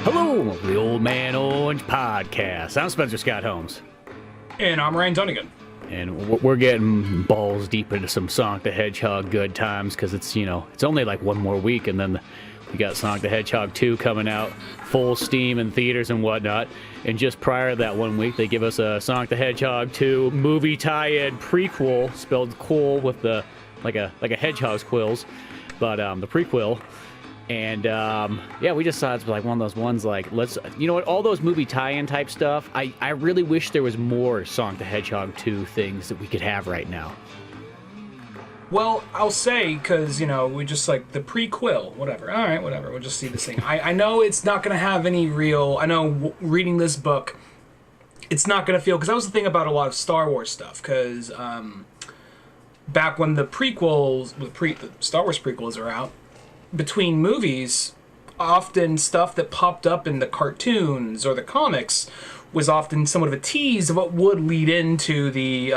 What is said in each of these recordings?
Hello, the Old Man Orange Podcast. I'm Spencer Scott Holmes. And I'm Ryan Dunnigan. And we're getting balls deep into some Sonic the Hedgehog good times because it's only like one more week and then we got Sonic the Hedgehog 2 coming out full steam in theaters and whatnot. And just prior to that 1 week, they give us a Sonic the Hedgehog 2 movie tie-in Pre-Quill, spelled quill with the like a hedgehog's quills, but the Pre-Quill. And we just thought it's like one of those ones like, all those movie tie-in type stuff, I really wish there was more Sonic the Hedgehog 2 things that we could have right now. Well, I'll say, because, we just like the Pre-Quill, whatever. All right, whatever. We'll just see this thing. I know it's not going to have any real, reading this book, it's not going to feel, because that was the thing about a lot of Star Wars stuff, because back when the prequels, the Star Wars prequels are out, between movies, often stuff that popped up in the cartoons or the comics was often somewhat of a tease of what would lead into the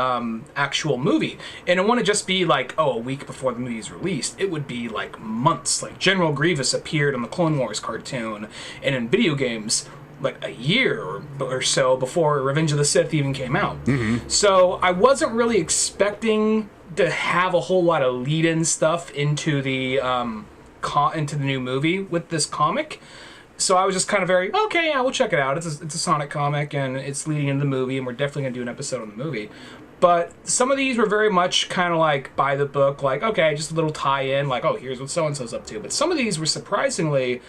actual movie. And it wouldn't just be like, a week before the movie is released. It would be like months. Like General Grievous appeared on the Clone Wars cartoon, and in video games, like a year or so before Revenge of the Sith even came out. Mm-hmm. So I wasn't really expecting to have a whole lot of lead-in stuff into the new movie with this comic. So I was just kind of we'll check it out. It's a Sonic comic, and it's leading into the movie, and we're definitely going to do an episode on the movie. But some of these were very much kind of like by the book, like, okay, just a little tie-in, like, here's what so-and-so's up to. But some of these were surprisingly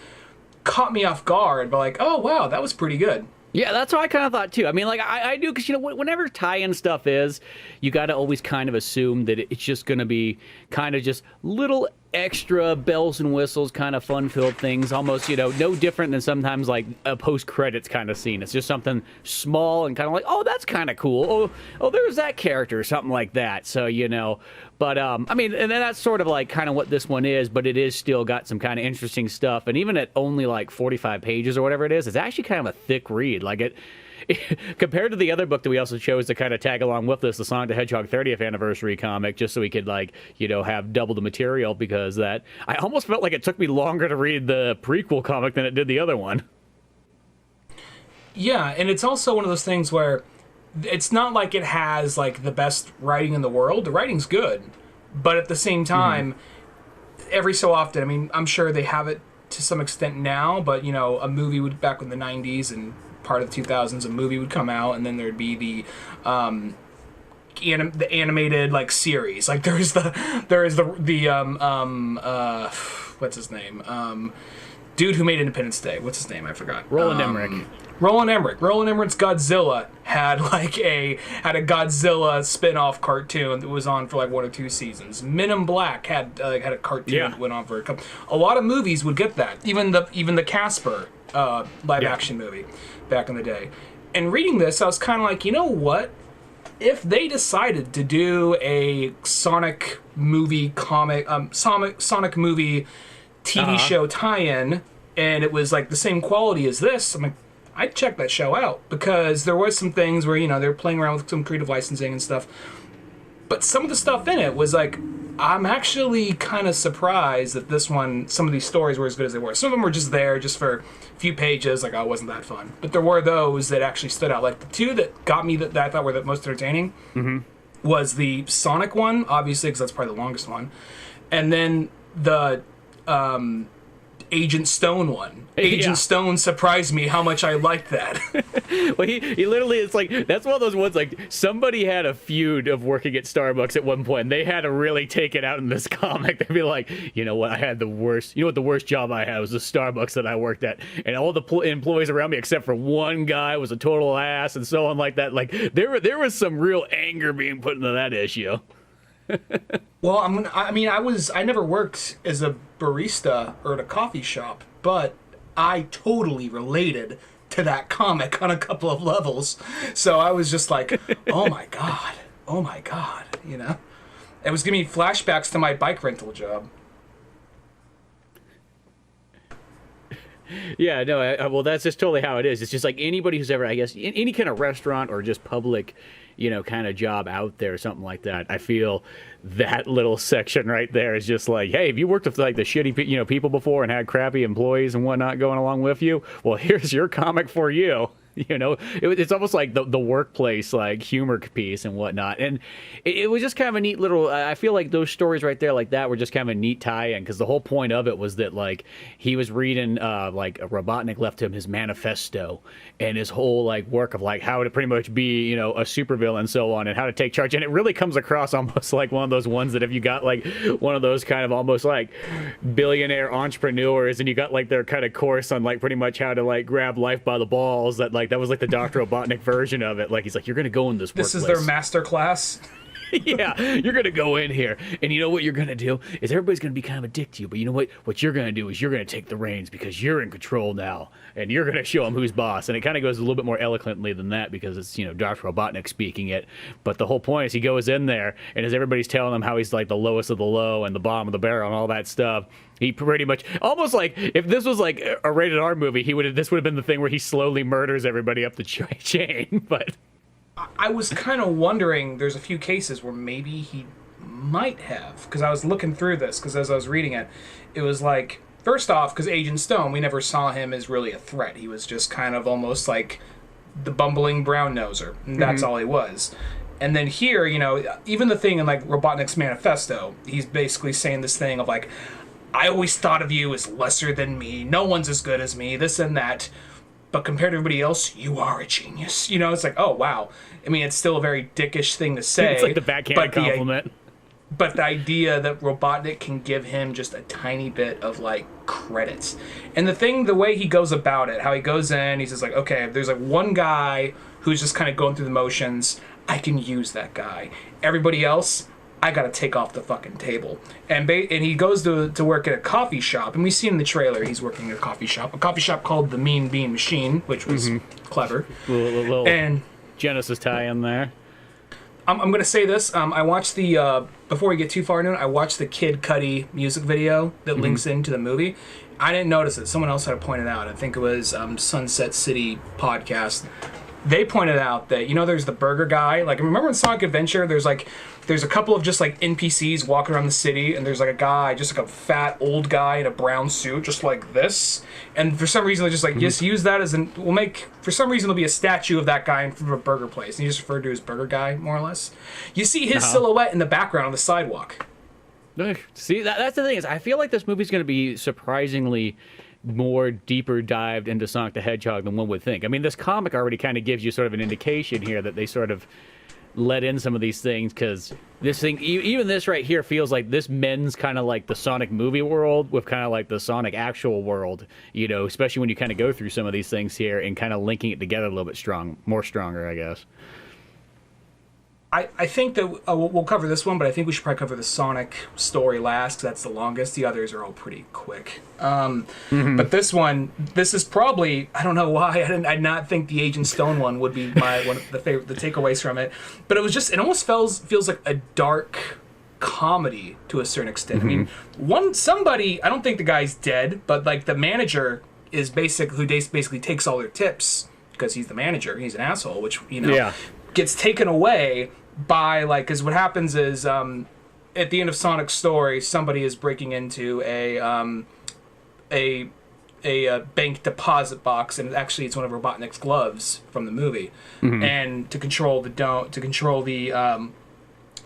caught me off guard, but like, oh, wow, that was pretty good. Yeah, that's what I kind of thought, too. I mean, like, I do, because, whenever tie-in stuff is, you got to always kind of assume that it's just going to be kind of just little extra bells and whistles, kind of fun-filled things, almost, no different than sometimes, like, a post-credits kind of scene. It's just something small and kind of like, oh, that's kind of cool. Oh, there's that character, or something like that. So, But, and then that's sort of like kind of what this one is, but it is still got some kind of interesting stuff. And even at only like 45 pages or whatever it is, it's actually kind of a thick read. Like it compared to the other book that we also chose to kind of tag along with this, the Sonic the Hedgehog 30th anniversary comic, just so we could have double the material, because I almost felt like it took me longer to read the Pre-Quill comic than it did the other one. Yeah, and it's also one of those things where it's not like it has like the best writing in the world. The writing's good, but at the same time, every so often, I'm sure they have it to some extent now, but a movie would, back in the 90s and part of the 2000s, a movie would come out, and then there'd be the animated like series. Like there is the what's his name? Dude who made Independence Day. What's his name? I forgot. Roland Emmerich. Roland Emmerich's Godzilla had a Godzilla spin-off cartoon that was on for like 1 or 2 seasons. Men in Black had a cartoon that went on for a couple. A lot of movies would get that. Even the Casper live action movie back in the day. And reading this, I was kind of like, you know what? If they decided to do a Sonic movie comic, Sonic movie TV show tie-in, and it was like the same quality as this, I'm like, I'd check that show out, because there was some things where, they were playing around with some creative licensing and stuff. But some of the stuff in it was like, I'm actually kind of surprised that this one, some of these stories were as good as they were. Some of them were just there just for a few pages, like, it wasn't that fun. But there were those that actually stood out. Like, the two that got me that I thought were the most entertaining was the Sonic one, obviously, because that's probably the longest one. And then the Agent Stone one. Agent Stone surprised me how much I liked that. Well, he literally, it's like, that's one of those ones, like, somebody had a feud of working at Starbucks at one point, and they had to really take it out in this comic. They'd be like, you know what, I had the worst, the worst job I had was the Starbucks that I worked at, and all the employees around me, except for one guy, was a total ass, and so on like that. Like, there was some real anger being put into that issue. Well, I never worked as a barista or at a coffee shop, but I totally related to that comic on a couple of levels. So I was just like, oh my god, It was giving me flashbacks to my bike rental job. Yeah, no, well, that's just totally how it is. It's just like anybody who's ever, I guess, in any kind of restaurant or just public, kind of job out there or something like that. I feel that little section right there is just like, hey, have you worked with like the shitty, people before and had crappy employees and whatnot going along with you? Well, here's your comic for you. It's almost like the workplace, like humor piece and whatnot. And it was just kind of a neat little, I feel like those stories right there like that were just kind of a neat tie-in, because the whole point of it was that like he was reading like Robotnik left him his manifesto and his whole like work of like how to pretty much be, a supervillain and so on, and how to take charge. And it really comes across almost like one of those ones that if you got like one of those kind of almost like billionaire entrepreneurs and you got like their kind of course on like pretty much how to like grab life by the balls, that was like the Dr. Robotnik version of it. Like he's like, you're gonna go in this workplace. This is their master class. Yeah, you're gonna go in here, and you know what you're gonna do is everybody's gonna be kind of a dick to you, but you know what you're gonna do is you're gonna take the reins because you're in control now, and you're gonna show them who's boss. And it kind of goes a little bit more eloquently than that because it's Dr. Robotnik speaking it. But the whole point is he goes in there, and as everybody's telling him how he's like the lowest of the low and the bottom of the barrel and all that stuff, he pretty much almost like if this was like a rated R movie, this would have been the thing where he slowly murders everybody up the chain, but. I was kind of wondering, there's a few cases where maybe he might have, because I was looking through this, because as I was reading it, it was like, first off, because Agent Stone, we never saw him as really a threat. He was just kind of almost like the bumbling brown noser, and that's all he was. And then here, even the thing in like Robotnik's manifesto, he's basically saying this thing of like, I always thought of you as lesser than me, no one's as good as me, this and that. But compared to everybody else, you are a genius. It's like, oh, wow. I mean, it's still a very dickish thing to say. It's like the backhanded compliment. But the idea that Robotnik can give him just a tiny bit of, like, credits. And the way he goes about it, how he goes in, he says, like, okay, if there's, like, one guy who's just kind of going through the motions, I can use that guy. Everybody else, I gotta take off the fucking table. And he goes to work at a coffee shop, and we see in the trailer he's working at a coffee shop called the Mean Bean Machine, which was clever. Little and Genesis tie-in there. I'm gonna say this. I watched before we get too far into it, I watched the Kid Cudi music video that links into the movie. I didn't notice it. Someone else had pointed out. I think it was Sunset City Podcast. They pointed out that, there's the burger guy. Like, remember in Sonic Adventure, there's a couple of just, like, NPCs walking around the city, and there's, like, a guy, just, like, a fat old guy in a brown suit, just like this. And for some reason, they're just like, just use that as for some reason, there'll be a statue of that guy in front of a burger place. And you just refer to as burger guy, more or less. You see his silhouette in the background on the sidewalk. See, that's the thing is, I feel like this movie's going to be surprisingly more deeper dived into Sonic the Hedgehog than one would think. I mean, this comic already kind of gives you sort of an indication here that they sort of let in some of these things, because this thing, even this right here, feels like this mends kind of like the Sonic movie world with kind of like the Sonic actual world, especially when you kind of go through some of these things here and kind of linking it together a little bit stronger, I guess. I think that we'll cover this one, but I think we should probably cover the Sonic story last, because that's the longest. The others are all pretty quick. But this is probably, I don't know why, I did not think the Agent Stone one would be one of the takeaways from it. But it almost feels like a dark comedy to a certain extent. I mean, I don't think the guy's dead, but like the manager who basically takes all their tips, because he's the manager, he's an asshole, which, gets taken away by, like, because what happens is at the end of Sonic's story, somebody is breaking into a bank deposit box, and actually it's one of Robotnik's gloves from the movie, and to control the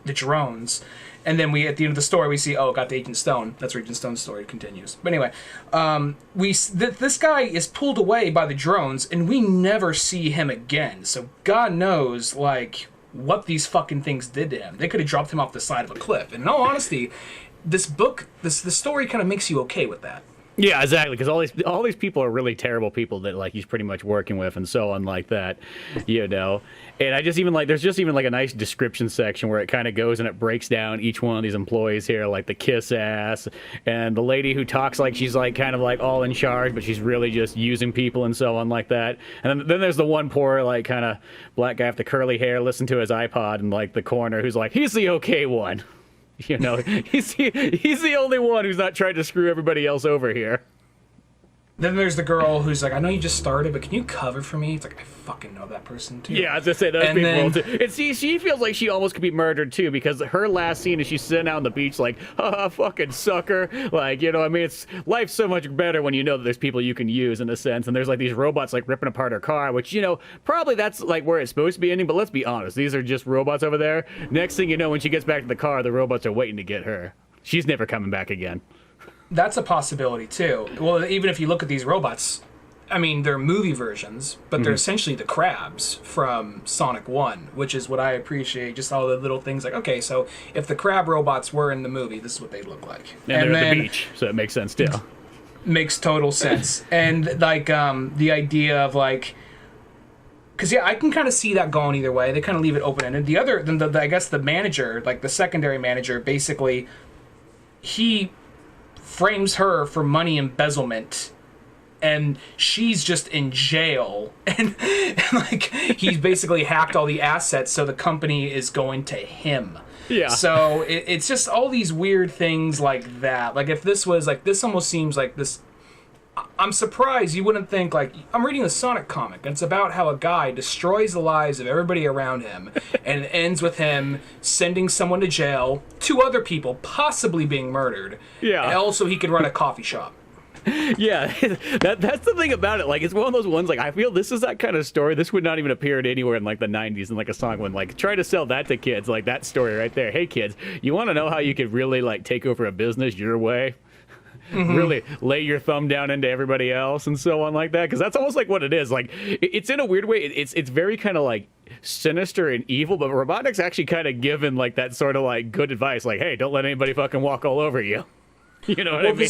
drones. And then at the end of the story, we see, got the Agent Stone. That's where Agent Stone's story continues. But anyway, this guy is pulled away by the drones, and we never see him again. So God knows, like, what these fucking things did to him. They could have dropped him off the side of a cliff. And in all honesty, the story kind of makes you okay with that. Yeah, exactly, because all these people are really terrible people that, like, he's pretty much working with and so on like that, And I just there's just even like a nice description section where it kind of goes and it breaks down each one of these employees here, like the kiss ass and the lady who talks like she's like kind of like all in charge, but she's really just using people and so on like that. And then there's the one poor like kind of black guy with the curly hair, listen to his iPod in like the corner, who's like, he's the okay one. He's the only one who's not trying to screw everybody else over here. Then there's the girl who's like, I know you just started, but can you cover for me? It's like, I fucking know that person too. Yeah, I was gonna say those And people then- too. And see, she feels like she almost could be murdered too, because her last scene is she's sitting out on the beach like, haha, fucking sucker. Like, you know, I mean, it's life's so much better when you know that there's people you can use in a sense, and there's like these robots like ripping apart her car, which, you know, probably that's like where it's supposed to be ending, but let's be honest, these are just robots over there. Next thing you know, when she gets back to the car, the robots are waiting to get her. She's never coming back again. That's a possibility too. Well, even if you look at these robots, I mean, they're movie versions, but they're essentially the crabs from Sonic 1, which is what I appreciate. Just all the little things like, okay, so if the crab robots were in the movie, this is what they look like. And they're at the beach, so it makes sense too. Makes total sense. And like the idea of like, because yeah, I can kind of see that going either way. They kind of leave it open ended. The other, I guess the manager, like the secondary manager, basically, he frames her for money embezzlement, and she's just in jail, and like he's basically hacked all the assets, so the company is going to him. Yeah. So it's just all these weird things like that. Like if this was like, this almost seems like this. I'm surprised you wouldn't think, like, I'm reading a Sonic comic, and it's about how a guy destroys the lives of everybody around him, and it ends with him sending someone to jail, 2 other people possibly being murdered. Yeah. And also he could run a coffee shop. Yeah, that's the thing about it. Like, it's one of those ones, like, I feel this is that kind of story. This would not even appear anywhere in, like, the 90s in, like, a song when, like, try to sell that to kids, like, that story right there. Hey, kids, you want to know how you could really, like, take over a business your way? Really lay your thumb down into everybody else and so on like that, because that's almost like what it is. Like, it's in a weird way, it's very kind of like sinister and evil, but Robotnik's actually kind of given like that sort of like good advice, like, hey, don't let anybody fucking walk all over you. You know what I mean?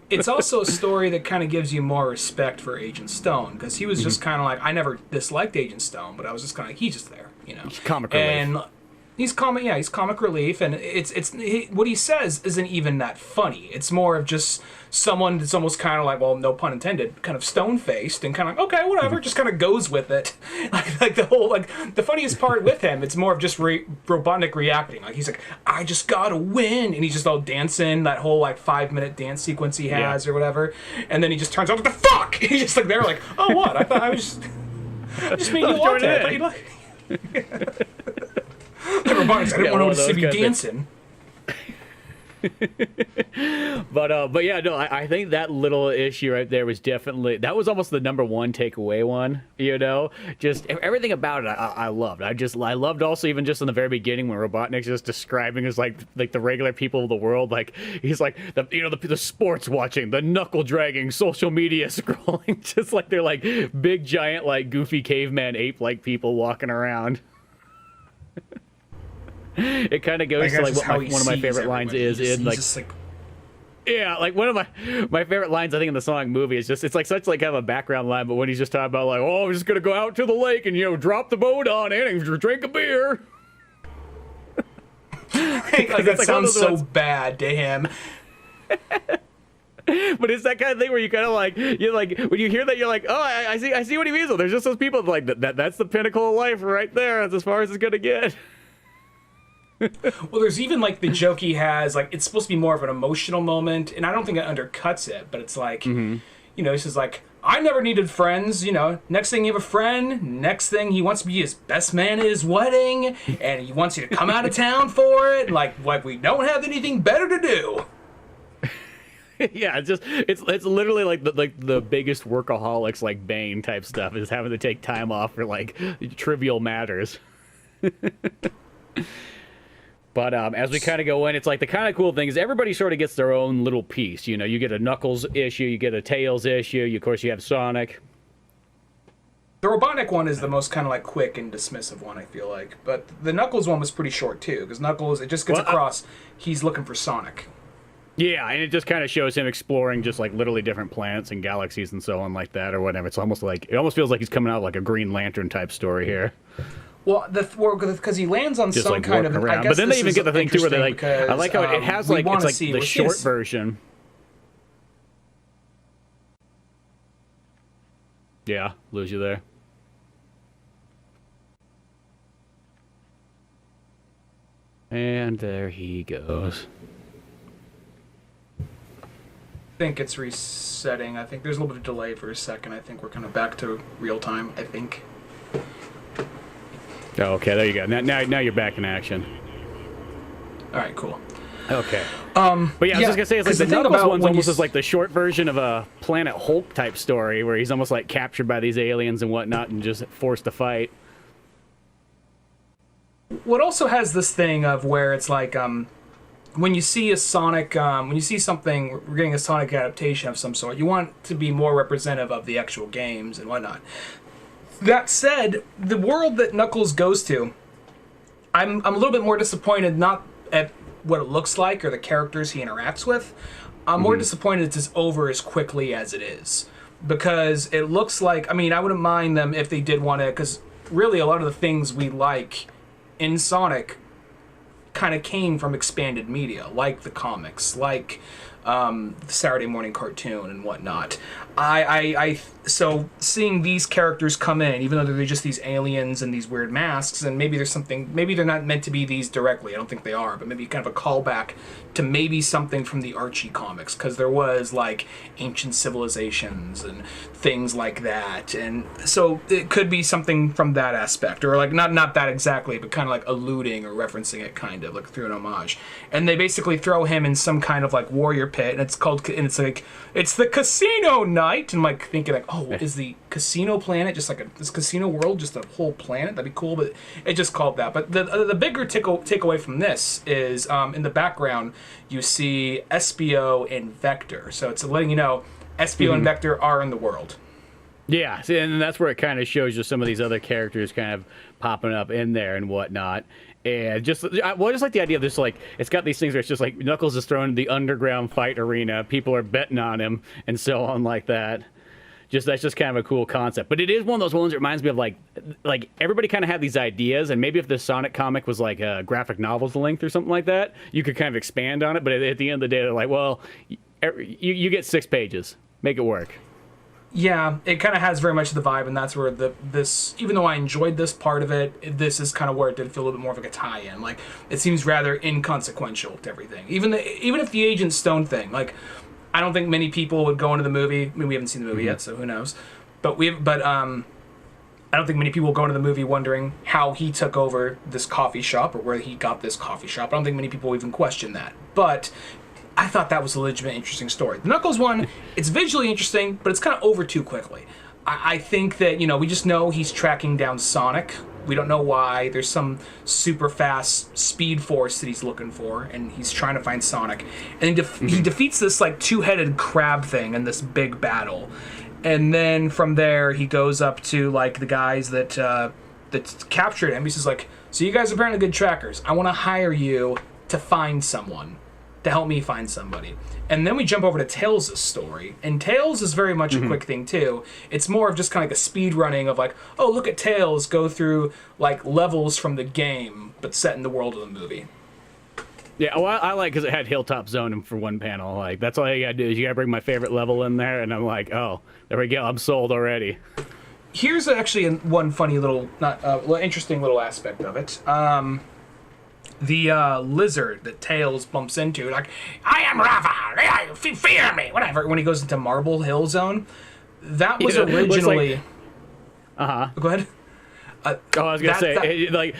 It's also a story that kind of gives you more respect for Agent Stone, because he was just kind of like, I never disliked Agent Stone, but I was just kind of like, he's just there, you know. Comic relief. And he's comic, yeah, he's comic relief, and what he says isn't even that funny. It's more of just someone that's almost kind of like, well, no pun intended, kind of stone-faced and kind of like, okay, whatever, just kind of goes with it. Like the whole, like, the funniest part with him, it's more of just Robotnik reacting. Like, he's like, I just gotta win, and he's just all dancing, that whole, like, 5-minute dance sequence he has or whatever, and then he just turns out, what the fuck? He's just like, they're like, oh, what? I thought I was just making you want that. I thought you'd like... Robotnik's, I didn't want to see you dancing. But yeah, no, I think that little issue right there was definitely, that was almost the number one takeaway one, you know, just everything about it I loved. I loved also even just in the very beginning when Robotnik's just describing as like the regular people of the world, like he's like the sports watching, the knuckle dragging, social media scrolling, just like they're like big giant like goofy caveman ape like people walking around. It kind of goes to like what one of my favorite lines is in like, yeah, like one of my favorite lines I think in the Sonic movie is just, it's like such like kind of a background line, but when he's just talking about like, oh, I'm just gonna go out to the lake and drop the boat on it and drink a beer. Like, that like sounds so bad to him. But it's that kind of thing where you kind of like, you're like, when you hear that, you're like, oh, I see what he means. There's just those people like that's the pinnacle of life right there. That's as far as it's gonna get. Well, there's even like the joke he has, like it's supposed to be more of an emotional moment, and I don't think it undercuts it, but it's like, he says like, I never needed friends, next thing you have a friend, next thing he wants to be his best man at his wedding, and he wants you to come out of town for it, like we don't have anything better to do. Yeah, it's literally like the biggest workaholics like Bane type stuff is having to take time off for like trivial matters. But as we kind of go in, it's like the kind of cool thing is everybody sort of gets their own little piece. You get a Knuckles issue, you get a Tails issue, of course you have Sonic. The Robotnik one is the most kind of like quick and dismissive one, I feel like. But the Knuckles one was pretty short too, because Knuckles, it just gets across, he's looking for Sonic. Yeah, and it just kind of shows him exploring just like literally different planets and galaxies and so on like that or whatever. It's almost like, it almost feels like he's coming out like a Green Lantern type story here. Well, because he lands on just some like kind of, around. I guess but then they even get the thing too where they like, because, I like how it has like, it's like the short version. Yeah, lose you there. And there he goes. think it's resetting. I think there's a little bit of delay for a second. I think we're kind of back to real time, I think. Oh, okay, there you go. Now you're back in action. All right, cool. Okay. But yeah, I was just gonna say, it's like the Knuckles one's almost is like the short version of a Planet Hulk type story, where he's almost like captured by these aliens and whatnot, and just forced to fight. What also has this thing of where it's like, when you see a Sonic, when you see something, we're getting a Sonic adaptation of some sort, you want it to be more representative of the actual games and whatnot. That said, the world that Knuckles goes to, I'm a little bit more disappointed, not at what it looks like or the characters he interacts with. I'm more disappointed it's over as quickly as it is. Because it looks like, I mean, I wouldn't mind them if they did want to, because really a lot of the things we like in Sonic kind of came from expanded media, like the comics, like the Saturday morning cartoon and whatnot. So seeing these characters come in, even though they're just these aliens and these weird masks, and maybe there's something, maybe they're not meant to be these directly, I don't think they are, but maybe kind of a callback to maybe something from the Archie comics, because there was like ancient civilizations and things like that, and so it could be something from that aspect, or like not that exactly, but kind of like alluding or referencing it, kind of like through an homage. And they basically throw him in some kind of like warrior pit, and it's like it's the casino night, and I'm like thinking like, oh, is the casino planet just like this casino world just a whole planet? That'd be cool, but it just called that. But the bigger takeaway from this is in the background you see SBO and Vector, so it's letting you know SBO and Vector are in the world. Yeah, see, and that's where it kind of shows you some of these other characters kind of popping up in there and whatnot. And just like the idea of this, like, it's got these things where it's just like Knuckles is thrown in the underground fight arena, people are betting on him, and so on like that. That's just kind of a cool concept. But it is one of those ones that reminds me of like everybody kind of had these ideas, and maybe if the Sonic comic was like a graphic novel's length or something like that, you could kind of expand on it. But at the end of the day, they're like, well, you get 6 pages, make it work. Yeah, it kind of has very much the vibe, and that's where this, even though I enjoyed this part of it, this is kind of where it did feel a little bit more of like a tie-in. Like, it seems rather inconsequential to everything. Even if the Agent Stone thing, like, I don't think many people would go into the movie. I mean, we haven't seen the movie yet, so who knows? But I don't think many people will go into the movie wondering how he took over this coffee shop or where he got this coffee shop. I don't think many people will even question that. But I thought that was a legitimate, interesting story. The Knuckles one, it's visually interesting, but it's kind of over too quickly. I think that, we just know he's tracking down Sonic. We don't know why. There's some super fast speed force that he's looking for, and he's trying to find Sonic. And he defeats this, like, 2-headed crab thing in this big battle. And then from there, he goes up to, like, the guys that captured him. He's just like, so you guys are apparently good trackers. I want to hire you to find someone, to help me find somebody. And then we jump over to Tails' story, and Tails is very much a quick thing too. It's more of just kind of like a speed running of like, oh, look at Tails go through like levels from the game, but set in the world of the movie. Yeah, well, I like because it had Hilltop Zone for one panel. Like, that's all you gotta do is you gotta bring my favorite level in there, and I'm like, oh, there we go, I'm sold already. Here's actually one funny little, interesting little aspect of it. The lizard that Tails bumps into, like, I am Rafa, fear me, whatever, when he goes into Marble Hill Zone, that was originally... Go ahead. I was going to say, like,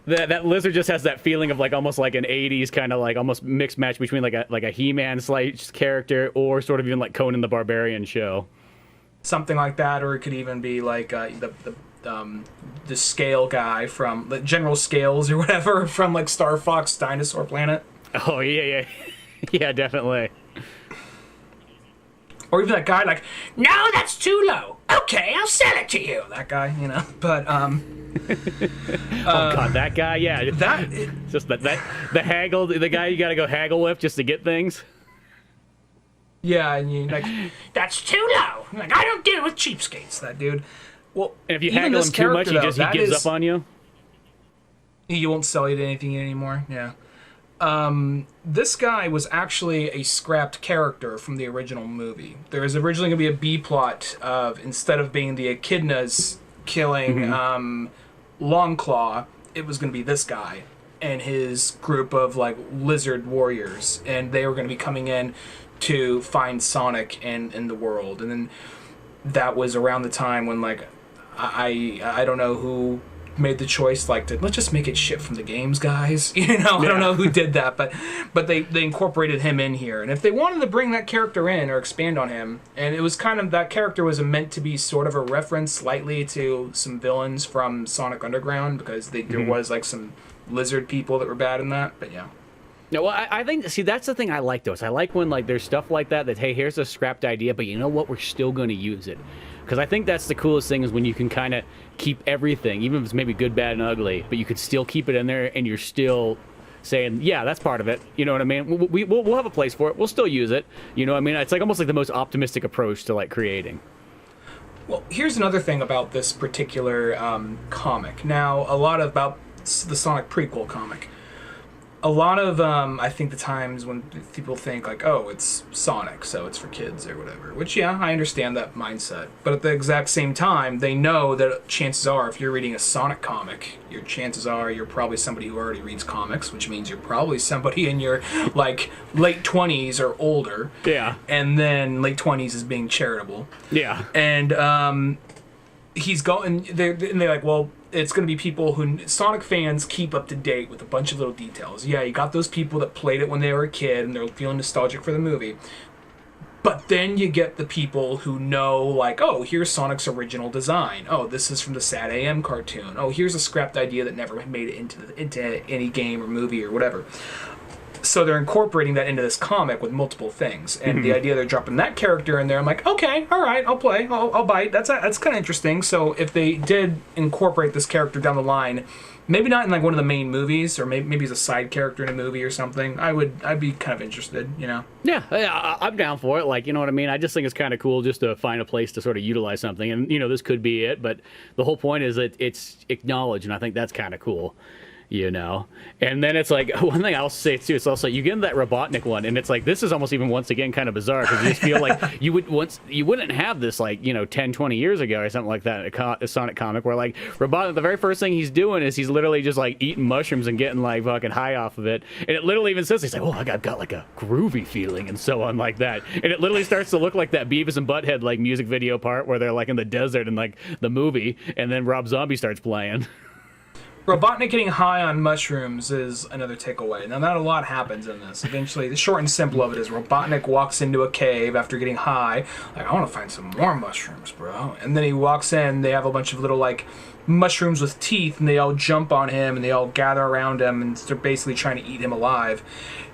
that lizard just has that feeling of, like, almost like an 80s kind of, like, almost mixed match between, like a He-Man slice character or sort of even like Conan the Barbarian show. Something like that, or it could even be, like, the scale guy from like General Scales or whatever from like Star Fox Dinosaur Planet. Oh yeah yeah definitely. Or even that guy like, no, that's too low, okay, I'll sell it to you, that guy, but oh god, that guy, yeah, just the haggle, the guy you gotta go haggle with just to get things. Yeah, and you like, that's too low, like, I don't deal with cheapskates, that dude. Well, and if you haggle him too much, he gives up on you. He won't sell you to anything anymore. Yeah. This guy was actually a scrapped character from the original movie. There was originally going to be a B plot of, instead of being the echidnas killing Longclaw, it was going to be this guy and his group of like lizard warriors, and they were going to be coming in to find Sonic in the world. And then that was around the time when, like, I don't know who made the choice, like, to, let's just make it shit from the games, guys. You know, I don't know who did that, but they incorporated him in here. And if they wanted to bring that character in or expand on him, and it was kind of, that character was meant to be sort of a reference slightly to some villains from Sonic Underground, because there was, like, some lizard people that were bad in that, but yeah. No, well, I think, see, that's the thing I like, though. Is I like when, like, there's stuff like that, hey, here's a scrapped idea, but you know what? We're still going to use it. Because I think that's the coolest thing, is when you can kind of keep everything, even if it's maybe good, bad, and ugly, but you could still keep it in there, and you're still saying, yeah, that's part of it. You know what I mean? We'll have a place for it. We'll still use it. You know what I mean? It's like almost like the most optimistic approach to, like, creating. Well, here's another thing about this particular comic. Now, a lot about the Sonic Pre-Quill comic. A lot of, I think, the times when people think, like, oh, it's Sonic, so it's for kids or whatever. Which, yeah, I understand that mindset. But at the exact same time, they know that chances are, if you're reading a Sonic comic, your chances are you're probably somebody who already reads comics, which means you're probably somebody in your, like, late 20s or older. Yeah. And then late 20s is being charitable. Yeah. And he's going, they're like, well, it's going to be people who Sonic fans keep up to date with a bunch of little details. Yeah, you got those people that played it when they were a kid and they're feeling nostalgic for the movie. But then you get the people who know, like, oh, here's Sonic's original design. Oh, this is from the Sad AM cartoon. Oh, here's a scrapped idea that never made it into any game or movie or whatever. So they're incorporating that into this comic with multiple things, and the idea they're dropping that character in there, I'm like, okay, all right, I'll play, I'll bite. That's kind of interesting. So if they did incorporate this character down the line, maybe not in like one of the main movies, or maybe as a side character in a movie or something, I'd be kind of interested, you know? Yeah, I'm down for it. Like, you know what I mean? I just think it's kind of cool just to find a place to sort of utilize something, and you know, this could be it. But the whole point is that it's acknowledged, and I think that's kind of cool. You know, and then it's like, one thing I'll say too, it's also, you get into that Robotnik one, and it's like, this is almost even once again kind of bizarre, because you just feel like you wouldn't have this, like, you know, 10, 20 years ago or something like that, a Sonic comic, where like Robotnik, the very first thing he's doing is he's literally just like eating mushrooms and getting like fucking high off of it, and it literally even says, he's like, oh, I've got like a groovy feeling and so on, like that, and it literally starts to look like that Beavis and Butthead like music video part where they're like in the desert and like the movie, and then Rob Zombie starts playing. Robotnik getting high on mushrooms is another takeaway. Now, not a lot happens in this. Eventually, the short and simple of it is Robotnik walks into a cave after getting high. Like, I want to find some more mushrooms, bro. And then he walks in. They have a bunch of little, like, mushrooms with teeth, and they all jump on him, and they all gather around him, and they're basically trying to eat him alive.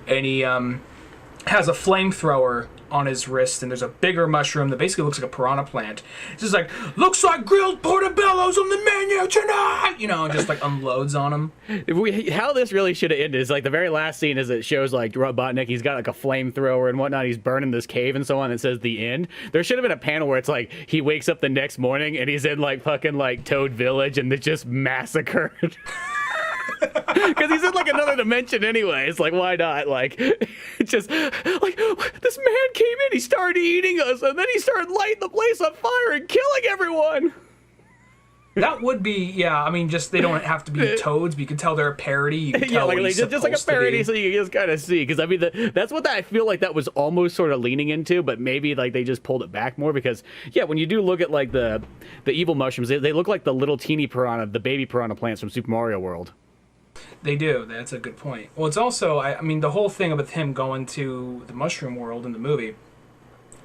And he has a flamethrower on his wrist, and there's a bigger mushroom that basically looks like a piranha plant. It's just like, looks like grilled portobello's on the menu tonight, you know, and just like unloads on him. How this really should have ended is like the very last scene is it shows like Robotnik, he's got like a flamethrower and whatnot, he's burning this cave and so on, and it says the end. There should have been a panel where it's like he wakes up the next morning and he's in like fucking like Toad Village and it's just massacred. Because he's in like another dimension anyway. It's like, why not? Like, it's just like, this man came in, he started eating us, and then he started lighting the place on fire and killing everyone. That would be, yeah, I mean, just, they don't have to be toads, but you can tell they're a parody. You can tell like just like a parody, so you can just kind of see. Because I mean, that's what I feel like that was almost sort of leaning into, but maybe like they just pulled it back more. Because yeah, when you do look at like the evil mushrooms, they look like the little teeny piranha, the baby piranha plants from Super Mario World. They do. That's a good point. Well, it's also, I mean, the whole thing with him going to the mushroom world in the movie,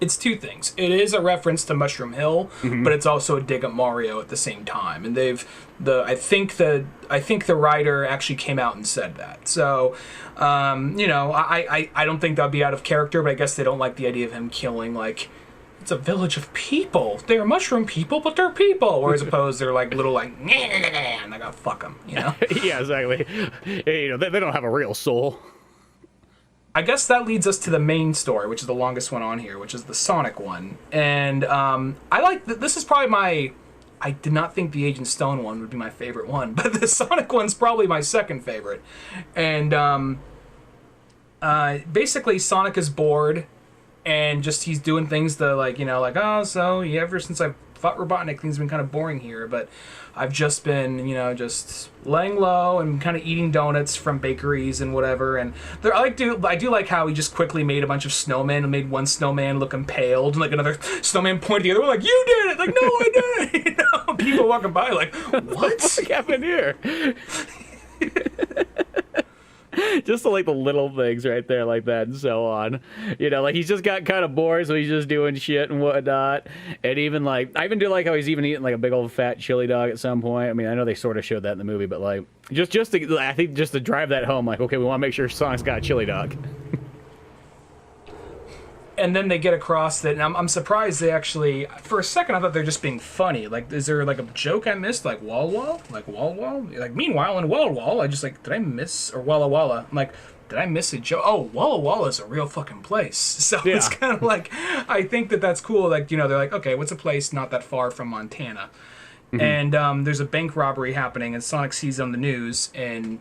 it's two things. It is a reference to Mushroom Hill, but it's also a dig at Mario at the same time. And I think the writer actually came out and said that. So, you know, I don't think that'd be out of character, but I guess they don't like the idea of him killing, like, it's a village of people. They're mushroom people, but they're people. Whereas opposed, they're like little like, and I gotta fuck them, you know? Yeah, exactly. You know, they don't have a real soul. I guess that leads us to the main story, which is the longest one on here, which is the Sonic one. And I like, this is probably I did not think the Agent Stone one would be my favorite one, but the Sonic one's probably my second favorite. And basically Sonic is bored, and just he's doing things to like, like, oh, so yeah, ever since I've fought Robotnik, things have been kind of boring here, but I've just been, just laying low and kind of eating donuts from bakeries and whatever. And I do like how he just quickly made a bunch of snowmen and made one snowman look impaled, and like another snowman pointed the other one like, you did it! Like, no, I did it! People walking by like, what happened here? Just like the little things right there like that and so on. Like he's just got kind of bored, so he's just doing shit and whatnot. And even like, I even do like how he's even eating like a big old fat chili dog at some point. I mean, I know they sort of showed that in the movie, but like, I think just to drive that home, like, okay, we want to make sure Sonic's got a chili dog. And then they get across that, and I'm surprised they actually, for a second, I thought they're just being funny. Like, is there like a joke I missed? Like Wall Wall? Like Wall Wall? Like, meanwhile, in Wall Wall, I just like, did I miss, or Walla Walla? I'm like, did I miss a joke? Oh, Walla Walla is a real fucking place. So yeah. It's kind of like, I think that's cool. Like, they're like, okay, what's a place not that far from Montana? Mm-hmm. And there's a bank robbery happening, and Sonic sees it on the news, and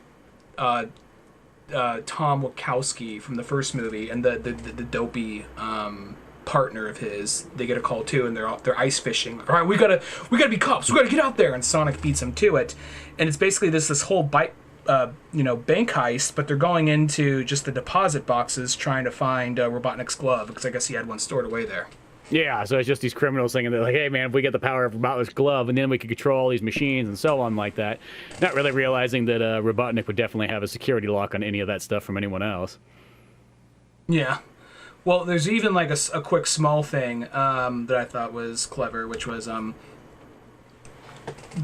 Tom Wachowski from the first movie and the dopey partner of his, they get a call too, and they're ice fishing. Like, all right, we gotta be cops. We gotta get out there, and Sonic beats them to it. And it's basically this whole bank heist, but they're going into just the deposit boxes trying to find Robotnik's glove, because I guess he had one stored away there. Yeah, so it's just these criminals thinking they're like, hey man, if we get the power of Robotnik's glove, and then we can control all these machines and so on like that. Not really realizing that Robotnik would definitely have a security lock on any of that stuff from anyone else. Yeah. Well, there's even like a quick small thing that I thought was clever, which was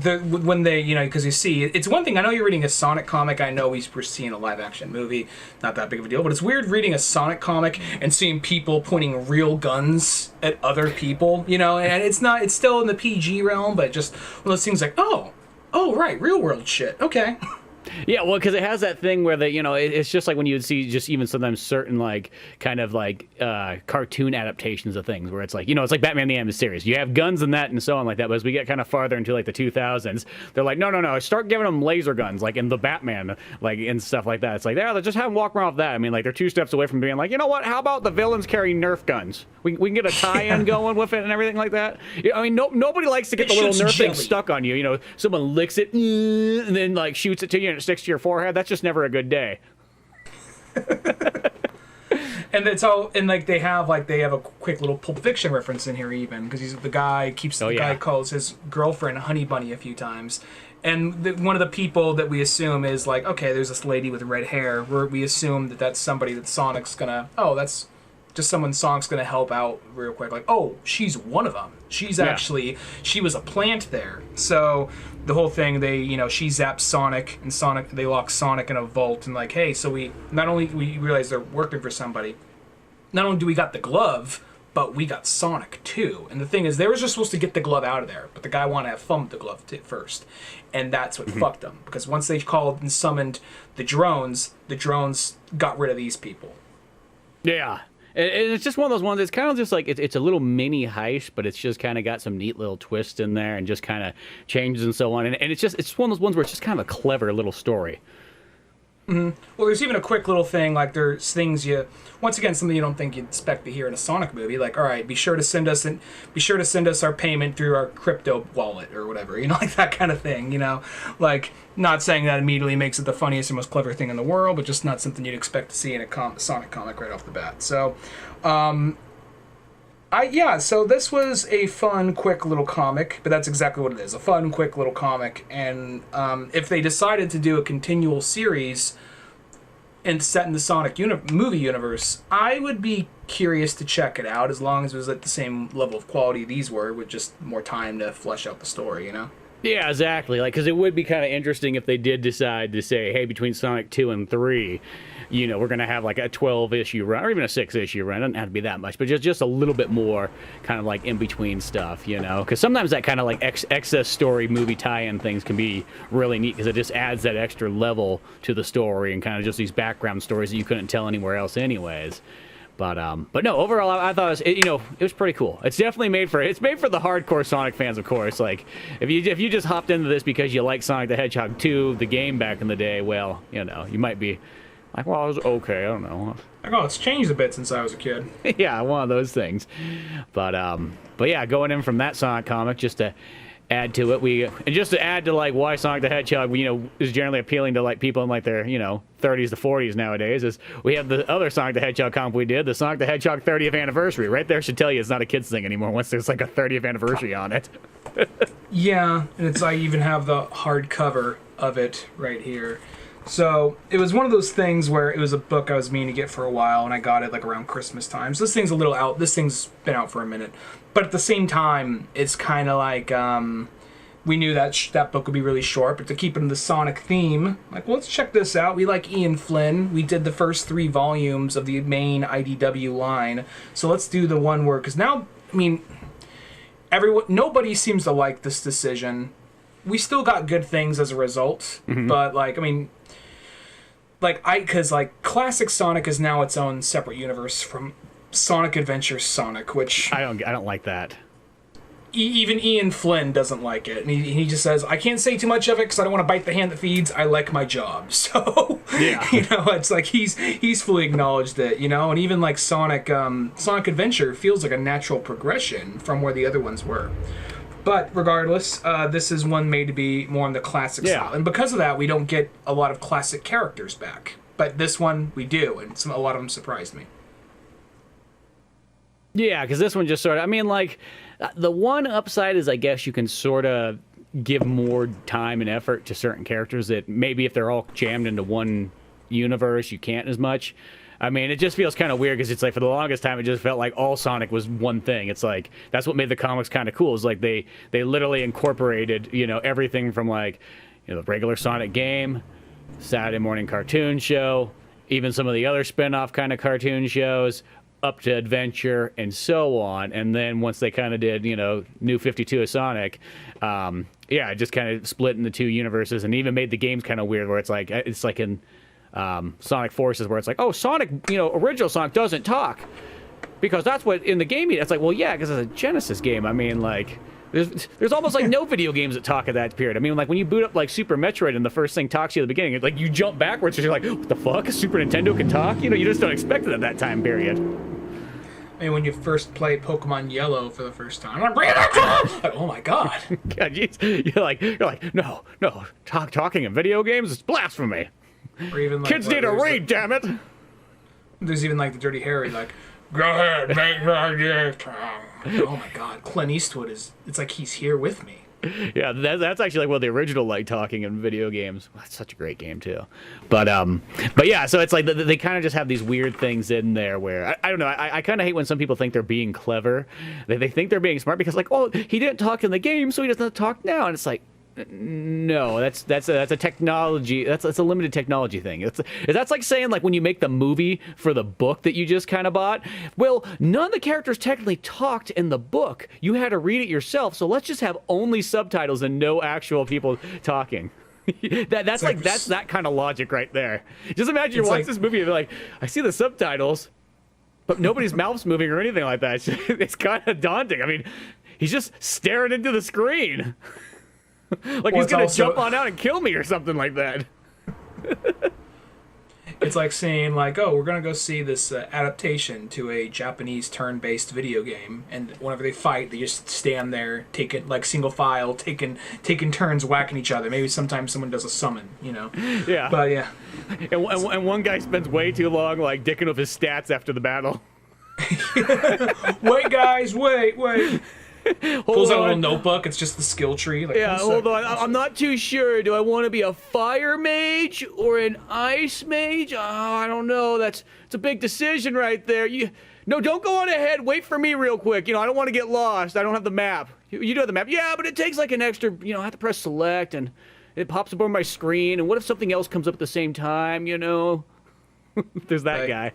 when they, because you see, it's one thing, I know you're reading a Sonic comic, I know we're seeing a live-action movie, not that big of a deal, but it's weird reading a Sonic comic and seeing people pointing real guns at other people, and it's still in the PG realm, but just one of those things like, oh, right, real-world shit, okay. Yeah, well, because it has that thing where it's just like when you would see just even sometimes certain like kind of like cartoon adaptations of things where it's like, it's like Batman the Animated Series. You have guns and that and so on like that, but as we get kind of farther into like the 2000s, they're like, no, start giving them laser guns like in the Batman like and stuff like that. It's like, yeah, just have them walk around with that. I mean, like they're two steps away from being like, you know what? How about the villains carry Nerf guns? We can get a tie-in going with it and everything like that. I mean, nobody likes to get the little Nerf thing stuck on you. Someone licks it and then like shoots it to you and it sticks to your forehead. That's just never a good day. And it's all, and like they have a quick little Pulp Fiction reference in here even, because the guy calls his girlfriend Honey Bunny a few times. And one of the people that we assume is like, okay, there's this lady with red hair. We assume that's somebody that Sonic's gonna, that's just someone Sonic's gonna help out real quick. Like, oh, she's one of them. She's actually, she was a plant there. So the whole thing, she zaps Sonic, and they lock Sonic in a vault, and like, hey, so we realize they're working for somebody. Not only do we got the glove, but we got Sonic too. And the thing is, they were just supposed to get the glove out of there, but the guy wanted to have fun with the glove first. And that's what fucked them. Because once they called and summoned the drones got rid of these people. Yeah. And it's just one of those ones, it's kind of just like, it's a little mini heist, but it's just kind of got some neat little twists in there and just kind of changes and so on. And it's one of those ones where it's just kind of a clever little story. Mm-hmm. Well, there's even a quick little thing, like there's things once again, something you don't think you'd expect to hear in a Sonic movie, like, all right, be sure to send us our payment through our crypto wallet or whatever, like that kind of thing, like, not saying that immediately makes it the funniest or most clever thing in the world, but just not something you'd expect to see in a Sonic comic right off the bat. So, so this was a fun, quick little comic, but that's exactly what it is, a fun, quick little comic. And if they decided to do a continual series and set in the Sonic movie universe, I would be curious to check it out, as long as it was at the same level of quality these were, with just more time to flesh out the story, Yeah, exactly. Like, because it would be kind of interesting if they did decide to say, hey, between Sonic 2 and 3, we're going to have like a 12-issue run, or even a 6-issue run. It doesn't have to be that much, but just a little bit more kind of like in-between stuff, Because sometimes that kind of like excess story movie tie-in things can be really neat, because it just adds that extra level to the story and kind of just these background stories that you couldn't tell anywhere else anyways. But no, overall, I thought it was pretty cool. It's definitely made for the hardcore Sonic fans, of course. Like, if you just hopped into this because you like Sonic the Hedgehog 2, the game back in the day, well, you might be like, well, it was okay, I don't know. Like, oh, it's changed a bit since I was a kid. Yeah, one of those things. But yeah, going in from that Sonic comic just to add to it, and just to add to like why Sonic the Hedgehog, is generally appealing to like people in like their 30s to 40s nowadays, is we have the other Sonic the Hedgehog comic we did, the Sonic the Hedgehog 30th anniversary. Right there should tell you it's not a kids thing anymore once there's like a 30th anniversary on it. Yeah, and it's I even have the hardcover of it right here. So it was one of those things where it was a book I was meaning to get for a while, and I got it like around Christmas time. So this thing's a little out. This thing's been out for a minute, but at the same time, it's kind of like we knew that that book would be really short, but to keep it in the Sonic theme, like, well, let's check this out. We like Ian Flynn. We did the first 3 volumes of the main IDW line, so let's do the one where, because now, I mean, nobody seems to like this decision. We still got good things as a result, but like, I mean, because classic Sonic is now its own separate universe from Sonic Adventure Sonic, which I don't like that. Even Ian Flynn doesn't like it, and he just says, I can't say too much of it because I don't want to bite the hand that feeds. I like my job. So yeah. It's like he's fully acknowledged it, and even like Sonic Adventure feels like a natural progression from where the other ones were. But regardless, this is one made to be more on the classic style. And because of that, we don't get a lot of classic characters back. But this one, we do, and a lot of them surprised me. Yeah, because this one just sort of, I mean, like, the one upside is I guess you can sort of give more time and effort to certain characters that maybe if they're all jammed into one universe, you can't as much. I mean, it just feels kind of weird because it's like for the longest time, it just felt like all Sonic was one thing. It's like that's what made the comics kind of cool. Is like they literally incorporated everything from like the regular Sonic game, Saturday morning cartoon show, even some of the other spin-off kind of cartoon shows, up to Adventure and so on. And then once they kind of did New 52 of Sonic, it just kind of split into 2 universes and even made the games kind of weird where it's like in Sonic Forces where it's like, oh, Sonic, original Sonic doesn't talk because that's what in the game it's like, well, yeah, because it's a Genesis game. I mean, like there's almost like no video games that talk at that period. I mean, like when you boot up like Super Metroid and the first thing talks to you at the beginning, like you jump backwards and you're like, what the fuck? Super Nintendo can talk? You just don't expect it at that time period. I mean, when you first play Pokemon Yellow for the first time, I'm like, oh my god. God, you're like, no, talking in video games is blasphemy. Or even like, kids need to read, damn it. There's even like the Dirty Harry, like, go ahead, make my gift. Oh my god, Clint Eastwood it's like he's here with me. Yeah, that's actually like one of the original like talking in video games. That's such a great game too. But yeah, so it's like they kind of just have these weird things in there where I don't know. I kind of hate when some people think they're being clever. They think they're being smart because like, oh, he didn't talk in the game, so he doesn't talk now, and it's like, no, that's a technology. That's a limited technology thing. That's like saying like when you make the movie for the book that you just kind of bought. Well, none of the characters technically talked in the book. You had to read it yourself. So let's just have only subtitles and no actual people talking. That's that kind of logic right there. Just imagine you're watching this movie and you're like, I see the subtitles, but nobody's mouth's moving or anything like that. It's kind of daunting. I mean, he's just staring into the screen. Like he's gonna jump on out and kill me or something like that. It's like saying like, oh, we're gonna go see this adaptation to a Japanese turn-based video game, and whenever they fight, they just stand there, taking like single file, taking turns whacking each other. Maybe sometimes someone does a summon, Yeah. But yeah. And one guy spends way too long like dicking with his stats after the battle. Wait, guys, wait. Pulls out a little on. Notebook. It's just the skill tree. Like, Yeah, hold on. I'm not too sure. Do I want to be a fire mage or an ice mage? Oh, I don't know. It's a big decision right there. No, don't go on ahead. Wait for me real quick. I don't want to get lost. I don't have the map. You do have the map. Yeah, but it takes like an extra. I have to press select and it pops up on my screen. And what if something else comes up at the same time? There's that guy.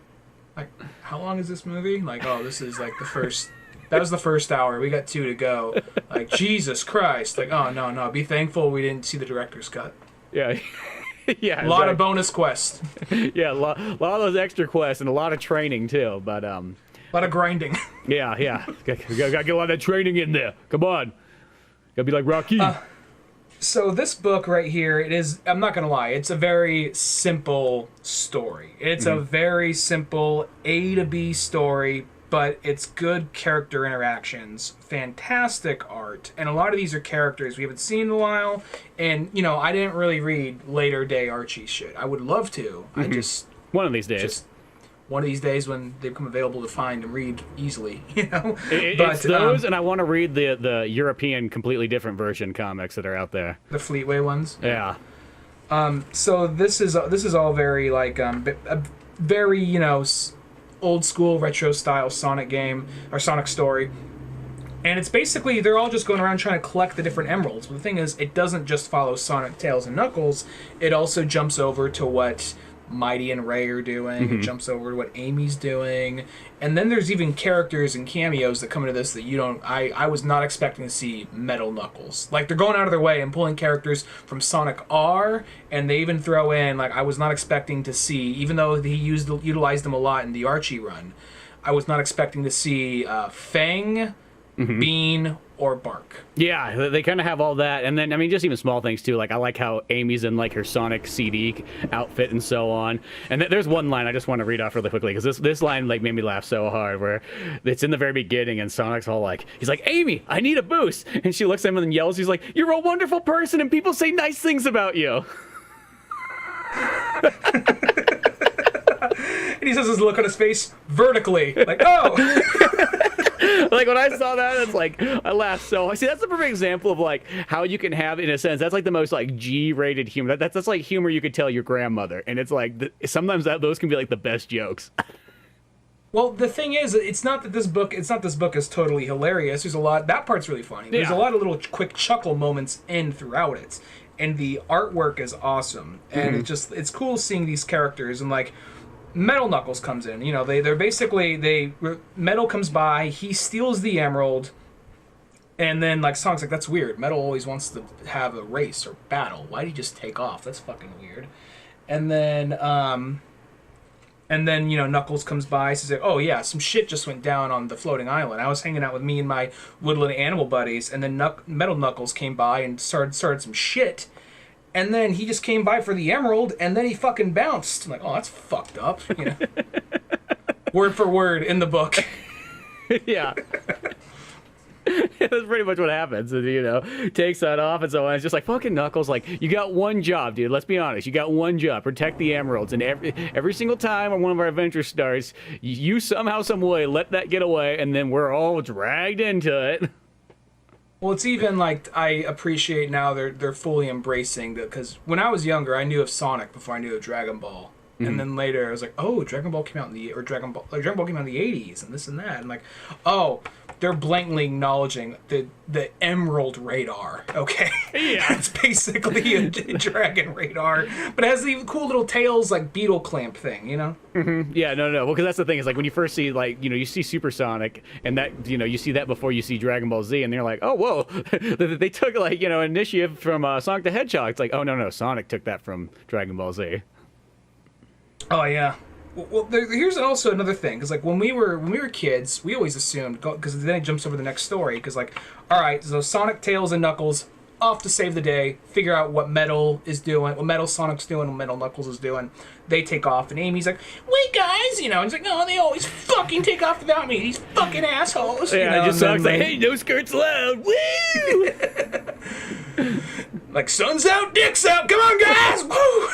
Like, how long is this movie? Like, oh, this is like the first. That was the first hour. We got 2 to go. Like, Jesus Christ. Like, oh, no. Be thankful we didn't see the director's cut. Yeah. Yeah. A lot of bonus quests. Yeah, a lot of those extra quests and a lot of training, too. But, a lot of grinding. Yeah. Gotta get a lot of training in there. Come on. Gotta be like Rocky. So this book right here, it is, I'm not going to lie, it's a very simple story. It's a very simple A to B story, but it's good character interactions, fantastic art, and a lot of these are characters we haven't seen in a while, and, you know, I didn't really read later day Archie shit. I would love to. I just... One of these days. Just one of these days when they become available to find and read easily, you know? It's those, and I want to read the European completely different version comics that are out there. The Fleetway ones? Yeah. So this is all very, like, a very, you know, old school retro style Sonic game, or Sonic story. And it's basically, they're all just going around trying to collect the different emeralds. But the thing is, it doesn't just follow Sonic, Tails, and Knuckles. It also jumps over to what Mighty and Ray are doing. It jumps over to what Amy's doing. And then there's even characters and cameos that come into this that you don't... I was not expecting to see Metal Knuckles. Like, they're going out of their way and pulling characters from Sonic R, and they even throw in, like, I was not expecting to see, even though he utilized them a lot in the Archie run, I was not expecting to see Fang, Bean, or Bark. Yeah, they kind of have all that, and then I mean, just even small things too. Like I like how Amy's in like her Sonic CD outfit and so on. And there's one line I just want to read off really quickly because this line like made me laugh so hard. Where it's in the very beginning, and Sonic's all like, he's like, "Amy, I need a boost," and she looks at him and yells, "He's like, you're a wonderful person, and people say nice things about you." And he says his look on his face vertically, like, oh. Like when I saw that, it's like I laughed so. See, that's the perfect example of like how you can have, in a sense, that's like the most like G-rated humor. That's like humor you could tell your grandmother, and it's like sometimes those can be like the best jokes. Well, the thing is, it's not this book is totally hilarious. There's a lot, that part's really funny. There's a lot of little quick chuckle moments throughout it, and the artwork is awesome, and it's cool seeing these characters. And like Metal Knuckles comes in, you know, they're basically, Metal comes by, he steals the emerald, and then like Sonic's like, that's weird, Metal always wants to have a race or battle, why'd he just take off, that's fucking weird. And then you know, Knuckles comes by, says, oh yeah, some shit just went down on the floating island, I was hanging out with me and my woodland animal buddies, and then Metal Knuckles came by and started some shit. And then he just came by for the emerald, and then he fucking bounced. I'm like, oh, that's fucked up. You know? Word for word in the book. Yeah. That's pretty much what happens. And, you know, takes that off and so on. It's just like, fucking Knuckles, like, you got one job, dude. Let's be honest. You got one job. Protect the emeralds. And every single time when one of our adventures starts, you somehow, some way, let that get away, and then we're all dragged into it. Well, it's even like I appreciate now they're fully embracing that, because when I was younger, I knew of Sonic before I knew of Dragon Ball, and then later I was like, oh, Dragon Ball came out Dragon Ball came out in the '80s, and this and that, and like, oh, they're blatantly acknowledging the Emerald Radar. Okay, yeah, it's basically a dragon radar, but it has the cool little tails like beetle clamp thing, you know. Yeah, no. Well, because that's the thing is like when you first see like, you know, you see Supersonic, and that, you know, you see that before you see Dragon Ball Z, and they're like, oh, whoa, they took like, you know, initiative from Sonic the Hedgehog. It's like, oh no, Sonic took that from Dragon Ball Z. Oh yeah. Well, here's also another thing, because like when we were kids, we always assumed, because then it jumps over the next story, because like, all right, so Sonic, Tails, and Knuckles off to save the day, figure out what Metal is doing, what Metal Sonic's doing, what Metal Knuckles is doing. They take off, and Amy's like, wait, guys, you know, and it's like, no, they always fucking take off without me, these fucking assholes. Yeah, you know? it just sucks. Like, hey, no skirts allowed. Woo! Like, sun's out, dick's out. Come on, guys. Woo!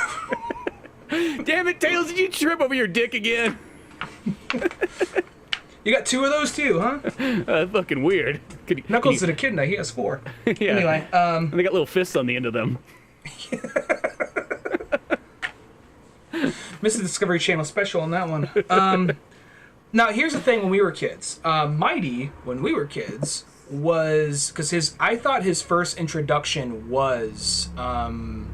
Damn it, Tails, did you trip over your dick again? You got two of those too, huh? Fucking weird. Knuckles is an echidna, he has four. Yeah. Anyway, and they got little fists on the end of them. Missed the Discovery Channel special on that one. Now, here's the thing when we were kids. Mighty, when we were kids, was... Because I thought his first introduction was Knuckles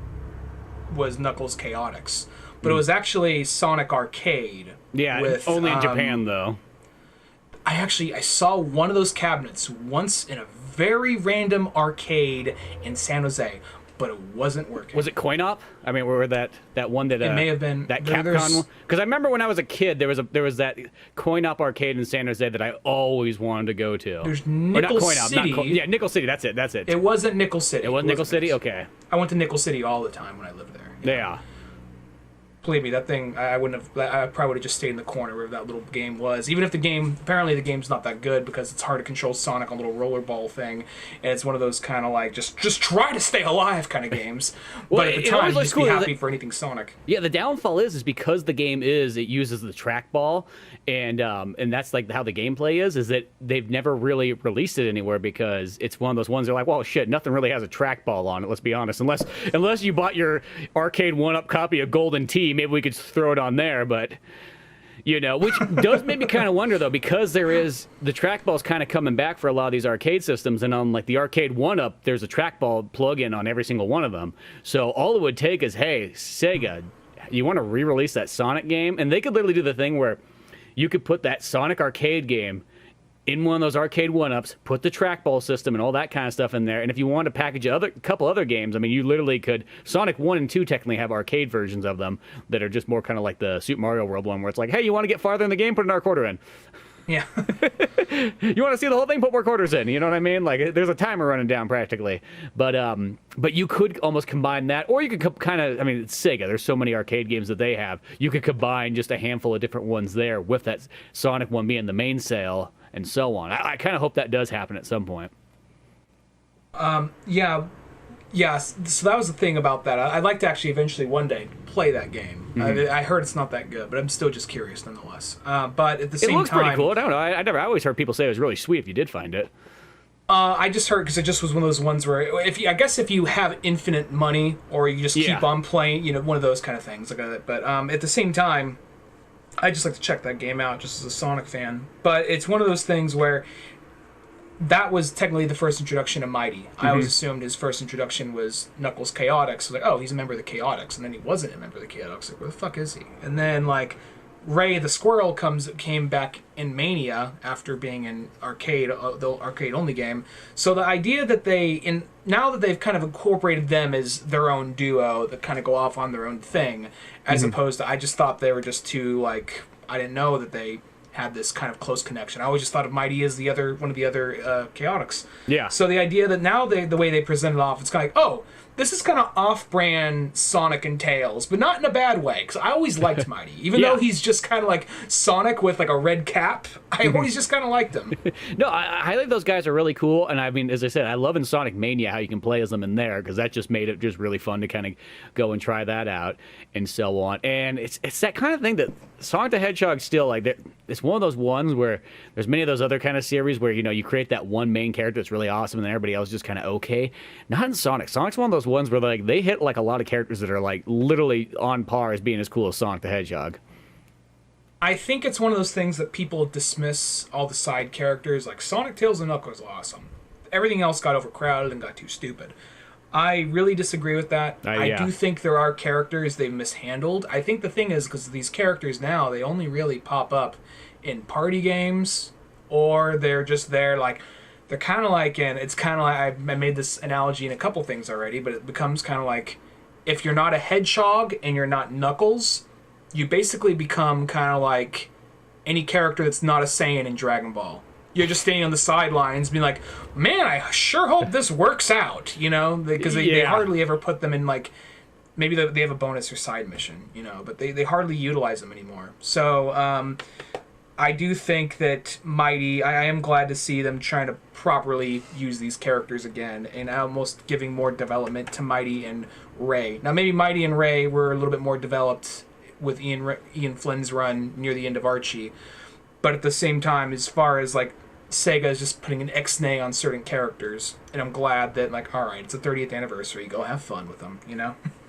Chaotix. But it was actually Sonic Arcade. Yeah, with, only in Japan, though. I saw one of those cabinets once in a very random arcade in San Jose. but it wasn't working. Was it Coin Op? I mean, where that one that it may have been that Capcom one? Because I remember when I was a kid, there was that Coin Op arcade in San Jose that I always wanted to go to. There's Nickel City. Yeah, Nickel City. That's it. It wasn't Nickel City. It wasn't Nickel City. Okay. I went to Nickel City all the time when I lived there. Yeah. Believe me, that thing, I wouldn't have. I probably would have just stayed in the corner where that little game was. Even if apparently the game's not that good because it's hard to control Sonic on a little rollerball thing, and it's one of those kind of like just try to stay alive kind of games. But at the time, you just be happy for anything Sonic. Yeah, the downfall is because the game it uses the trackball, and that's like how the gameplay is that they've never really released it anywhere because it's one of those ones they're like, well, shit, nothing really has a trackball on it. Let's be honest, unless you bought your arcade 1-up copy of Golden Tee. Maybe we could throw it on there, but which does make me kind of wonder though, because the trackball's kind of coming back for a lot of these arcade systems, and on like the arcade 1-up, there's a trackball plug-in on every single one of them. So all it would take is, hey, Sega, you want to re-release that Sonic game, and they could literally do the thing where you could put that Sonic arcade game in one of those arcade 1-ups, put the trackball system and all that kind of stuff in there. And if you wanted to package a couple other games, I mean, you literally could. Sonic 1 and 2 technically have arcade versions of them that are just more kind of like the Super Mario World one, where it's like, hey, you want to get farther in the game, put another quarter in. Yeah. You want to see the whole thing, put more quarters in. You know what I mean? Like, there's a timer running down practically. But you could almost combine that, or you could kind of. I mean, it's Sega. There's so many arcade games that they have. You could combine just a handful of different ones there with that Sonic one being the main sale. And so on. I kind of hope that does happen at some point. Yeah. So that was the thing about that. I'd like to actually eventually one day play that game. Mm-hmm. I heard it's not that good, but I'm still just curious nonetheless. But at the same time, it looks pretty cool. I don't know. I always heard people say it was really sweet if you did find it. I just heard because it just was one of those ones where if you have infinite money or you just keep on playing, one of those kind of things like that. But at the same time, I just like to check that game out just as a Sonic fan. But it's one of those things where that was technically the first introduction of Mighty. Mm-hmm. I always assumed his first introduction was Knuckles Chaotix. So like, oh, he's a member of the Chaotix. And then he wasn't a member of the Chaotix. Like, where the fuck is he? And then, like, Ray the Squirrel came back in Mania after being in the arcade-only game. So the idea that now that they've kind of incorporated them as their own duo that kind of go off on their own thing, as opposed to, I just thought they were just too, like, I didn't know that they had this kind of close connection. I always just thought of Mighty as one of the other Chaotix. Yeah. So the idea that now the way they present it off, it's kind of like, oh, this is kind of off-brand Sonic and Tails, but not in a bad way, because I always liked Mighty. Even though he's just kind of like Sonic with like a red cap, I always just kind of liked him. No, I think those guys are really cool, and I mean, as I said, I love in Sonic Mania how you can play as them in there, because that just made it just really fun to kind of go and try that out, and so on. And it's that kind of thing that Sonic the Hedgehog still, like, it's one of those ones where there's many of those other kind of series where, you create that one main character that's really awesome and then everybody else is just kind of okay. Not in Sonic. Sonic's one of those ones where, like, they hit, like, a lot of characters that are, like, literally on par as being as cool as Sonic the Hedgehog. I think it's one of those things that people dismiss all the side characters. Like, Sonic, Tails, and Knuckles are awesome. Everything else got overcrowded and got too stupid. I really disagree with that. I do think there are characters they've mishandled. I think the thing is, because these characters now, they only really pop up in party games, or they're just there, like, they're kind of like, and it's kind of like, I made this analogy in a couple things already, but it becomes kind of like, if you're not a Hedgehog and you're not Knuckles, you basically become kind of like any character that's not a Saiyan in Dragon Ball. You're just standing on the sidelines being like, man, I sure hope this works out, because they hardly ever put them in, like, maybe they have a bonus or side mission, but they hardly utilize them anymore. So I do think that Mighty, I am glad to see them trying to properly use these characters again and almost giving more development to Mighty and Ray. Now, maybe Mighty and Ray were a little bit more developed with Ian Flynn's run near the end of Archie. But at the same time, as far as, like, Sega is just putting an X-nay on certain characters, and I'm glad that, like, all right, it's the 30th anniversary, go have fun with them,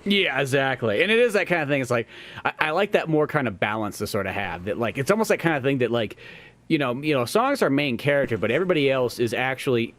Yeah, exactly. And it is that kind of thing. It's like, I like that more kind of balance to sort of have. That, like, it's almost that kind of thing that, like, Sonic's our main character, but everybody else is actually,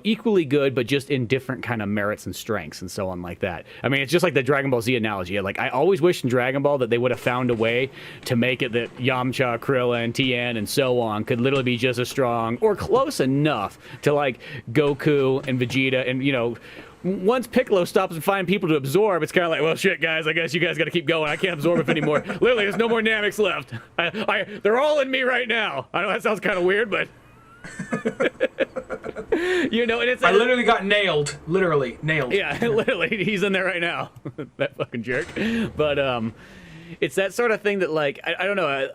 equally good, but just in different kind of merits and strengths and so on like that. I mean, it's just like the Dragon Ball Z analogy. Like, I always wish in Dragon Ball that they would have found a way to make it that Yamcha, Krillin, Tien, and so on could literally be just as strong or close enough to, like, Goku and Vegeta and, once Piccolo stops and finds people to absorb, it's kind of like, well, shit, guys, I guess you guys got to keep going. I can't absorb it anymore. Literally, there's no more Namex left. They're all in me right now. I know that sounds kind of weird, but... You know, and it's... I literally got nailed. Literally, nailed. Yeah, literally, he's in there right now. That fucking jerk. But, it's that sort of thing that, like, I don't know...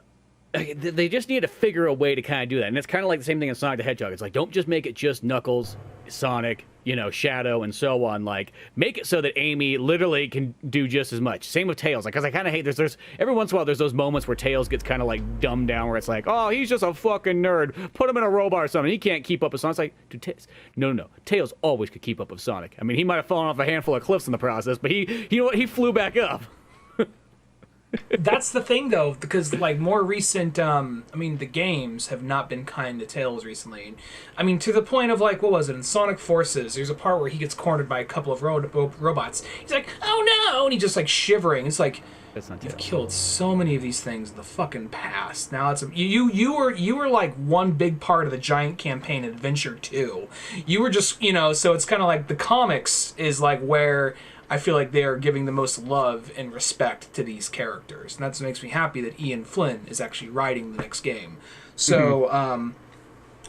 they just need to figure a way to kind of do that. And it's kind of like the same thing in Sonic the Hedgehog. It's like, don't just make it just Knuckles, Sonic, you know, Shadow, and so on. Like, make it so that Amy literally can do just as much. Same with Tails. Like, because I kind of hate there's every once in a while there's those moments where Tails gets kind of like dumbed down, where it's like, oh, he's just a fucking nerd. Put him in a robot or something. He can't keep up with Sonic. It's like, dude, Tails. No. Tails always could keep up with Sonic. I mean, he might have fallen off a handful of cliffs in the process, but you know what? He flew back up. That's the thing, though, because like more recent, the games have not been kind to Tails recently. I mean, to the point of like, what was it in Sonic Forces? There's a part where he gets cornered by a couple of robots. He's like, oh no, and he's just like shivering. It's like, That's not you've Tails. killed so many of these things in the fucking past. Now it's you were like one big part of the giant campaign Adventure 2. You were just, you know, so it's kind of like the comics is like where I feel like they are giving the most love and respect to these characters. And that's what makes me happy that Ian Flynn is actually writing the next game. So,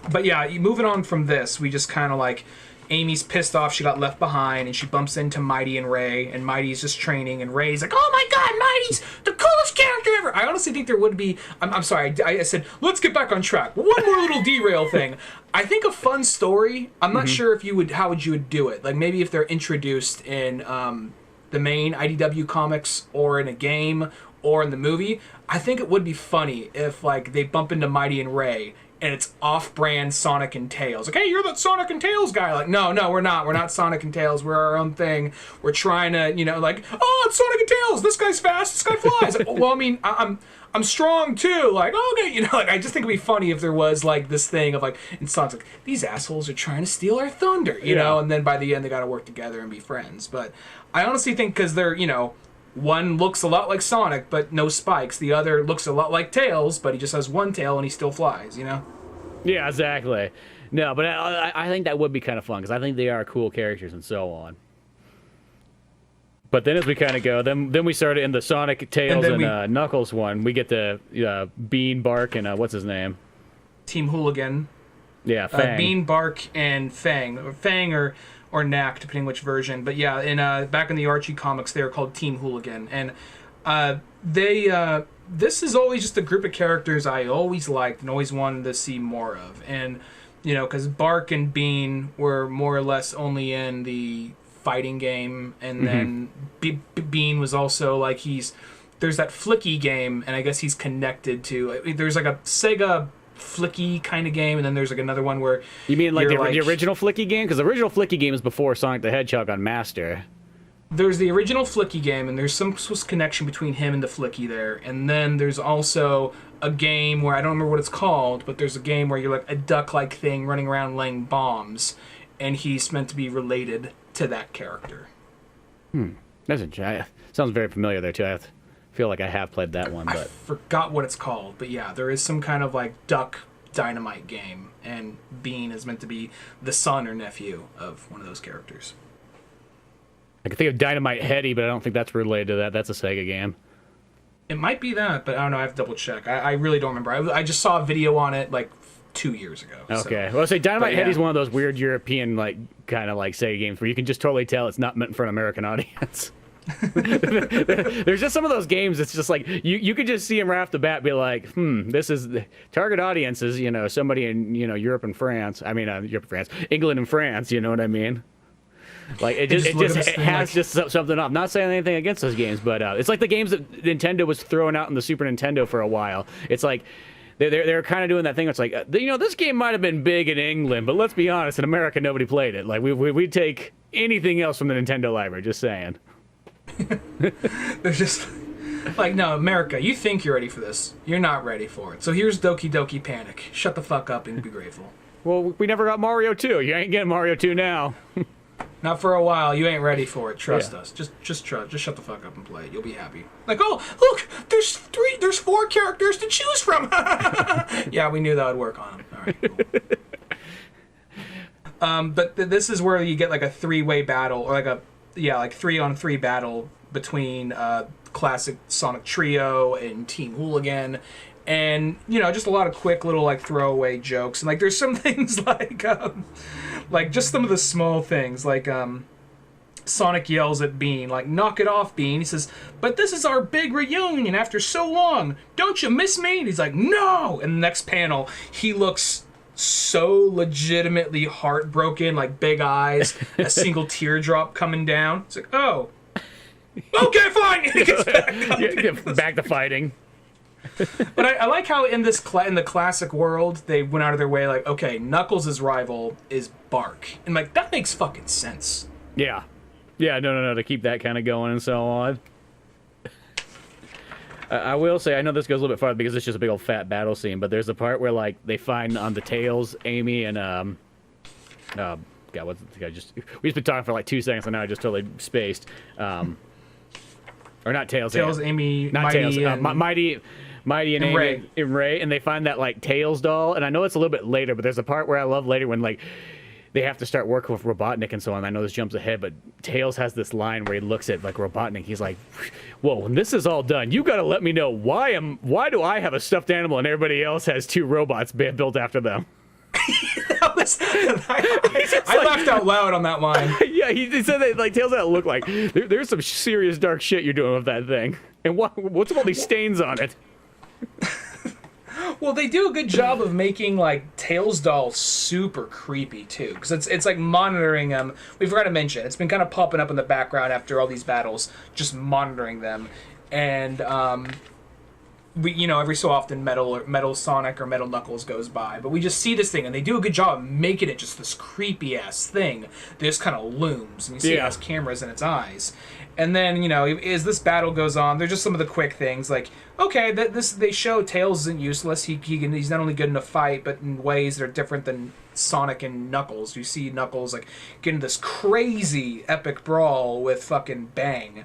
but yeah, moving on from this, we just kind of like, Amy's pissed off she got left behind, and she bumps into Mighty and Ray, and Mighty's just training, and Ray's like, oh my god, Mighty's the coolest character ever! I honestly think there would be, I'm sorry, I said, let's get back on track. One more little derail thing. I think a fun story, I'm not sure if you would, how would you do it? Like maybe if they're introduced in the main IDW comics, or in a game, or in the movie, I think it would be funny if like they bump into Mighty and Ray, and it's off-brand Sonic and Tails. Like, hey, you're the Sonic and Tails guy. Like, no, we're not. We're not Sonic and Tails. We're our own thing. We're trying to, you know, like, oh, it's Sonic and Tails. This guy's fast. This guy flies. Like, well, I mean, I'm strong too. Like, okay, you know, like, I just think it'd be funny if there was like this thing of like, and Sonic's like, these assholes are trying to steal our thunder, you know, and then by the end they got to work together and be friends. But I honestly think because they're, you know, one looks a lot like Sonic, but no spikes. The other looks a lot like Tails, but he just has one tail and he still flies, you know? Yeah, exactly. No, but I think that would be kind of fun, because I think they are cool characters and so on. But then as we kind of go, then we started in the Sonic, Tails, and Knuckles one. We get the Bean, Bark, and what's his name? Team Hooligan. Yeah, Fang. Bean, Bark, and Fang. Or Fang or Knack, depending which version. But yeah, back in the Archie comics, they were called Team Hooligan. And this is always just a group of characters I always liked and always wanted to see more of. And, you know, because Bark and Bean were more or less only in the fighting game. And then Bean was also like, there's that Flicky game, and I guess he's connected to, there's like a Sega Flicky kind of game, and then there's like another one where you mean like the original Flicky game? Because the original Flicky game is before Sonic the Hedgehog on Master. There's the original Flicky game, and there's some connection between him and the Flicky there. And then there's also a game where I don't remember what it's called, but there's a game where you're like a duck-like thing running around laying bombs, and he's meant to be related to that character. That's interesting. Sounds very familiar there too. I feel like I have played that one, but I forgot what it's called. But yeah, there is some kind of like duck dynamite game, and Bean is meant to be the son or nephew of one of those characters. I can think of Dynamite Heady, but I don't think that's related to that. That's a Sega game. It might be that, but I don't know. I have to double check. I really don't remember. I just saw a video on it like 2 years ago. Okay. Well, I'll say Dynamite Heady's one of those weird European, like, kind of like Sega games where you can just totally tell it's not meant for an American audience. There's just some of those games. It's just like you could just see them right off the bat, be like, this is the target audience is, you know, somebody in, you know, Europe and France. I mean, Europe and France, England and France. You know what I mean? Like it has just something up. Not saying anything against those games, but it's like the games that Nintendo was throwing out in the Super Nintendo for a while. It's like they're kind of doing that thing. It's like you know, this game might have been big in England, but let's be honest, in America nobody played it. Like we take anything else from the Nintendo library. Just saying. They're just like, no, America, you think you're ready for this. You're not ready for it. So here's Doki Doki Panic. Shut the fuck up and be grateful. Well, we never got Mario 2. You ain't getting Mario 2 now. Not for a while. You ain't ready for it. Trust us. Just trust. Just shut the fuck up and play it. You'll be happy. Like, oh, look, there's 4 characters to choose from. Yeah, we knew that would work on them. All right, cool. But this is where you get like a 3-way battle, or like a 3-on-3 battle between classic Sonic Trio and Team Hooligan. And, just a lot of quick little, like, throwaway jokes. And, like, there's some things like just some of the small things. Like, Sonic yells at Bean, like, knock it off, Bean. He says, but this is our big reunion after so long. Don't you miss me? And he's like, no! And the next panel, he looks so legitimately heartbroken, like, big eyes, a single teardrop coming down. It's like, oh. Okay, fine! He gets back to fighting. But I like how in the classic world they went out of their way, like, okay, Knuckles' rival is Bark, and like that makes fucking sense. Yeah, no, to keep that kind of going and so on. I will say, I know this goes a little bit farther because it's just a big old fat battle scene, but there's a part where like they find on the Tails, Amy and God, what's the guy? We've been talking for like 2 seconds, and now I just totally spaced. Or not Tails. Tails, Amy, not Mighty, Tails. and... Mighty and Amy and Ray, and they find that like Tails doll, and I know it's a little bit later, but there's a part where I love later when like they have to start working with Robotnik and so on. I know this jumps ahead, but Tails has this line where he looks at like Robotnik. He's like, "Whoa, when this is all done, you got to let me know why do I have a stuffed animal and everybody else has 2 robots built after them?" I laughed out loud on that line. Yeah, he said that like Tails that look like there's some serious dark shit you're doing with that thing, and what's with all these stains on it? Well, they do a good job of making like Tails doll super creepy too, because it's like monitoring them. We forgot to mention it's been kind of popping up in the background after all these battles, just monitoring them, and we every so often Metal Sonic or Metal Knuckles goes by, but we just see this thing, and they do a good job of making it just this creepy ass thing that just kind of looms, and you see it has cameras in its eyes. And then, as this battle goes on, there's just some of the quick things, like, okay, they show Tails isn't useless. He's not only good in a fight, but in ways that are different than Sonic and Knuckles. You see Knuckles, like, getting this crazy epic brawl with fucking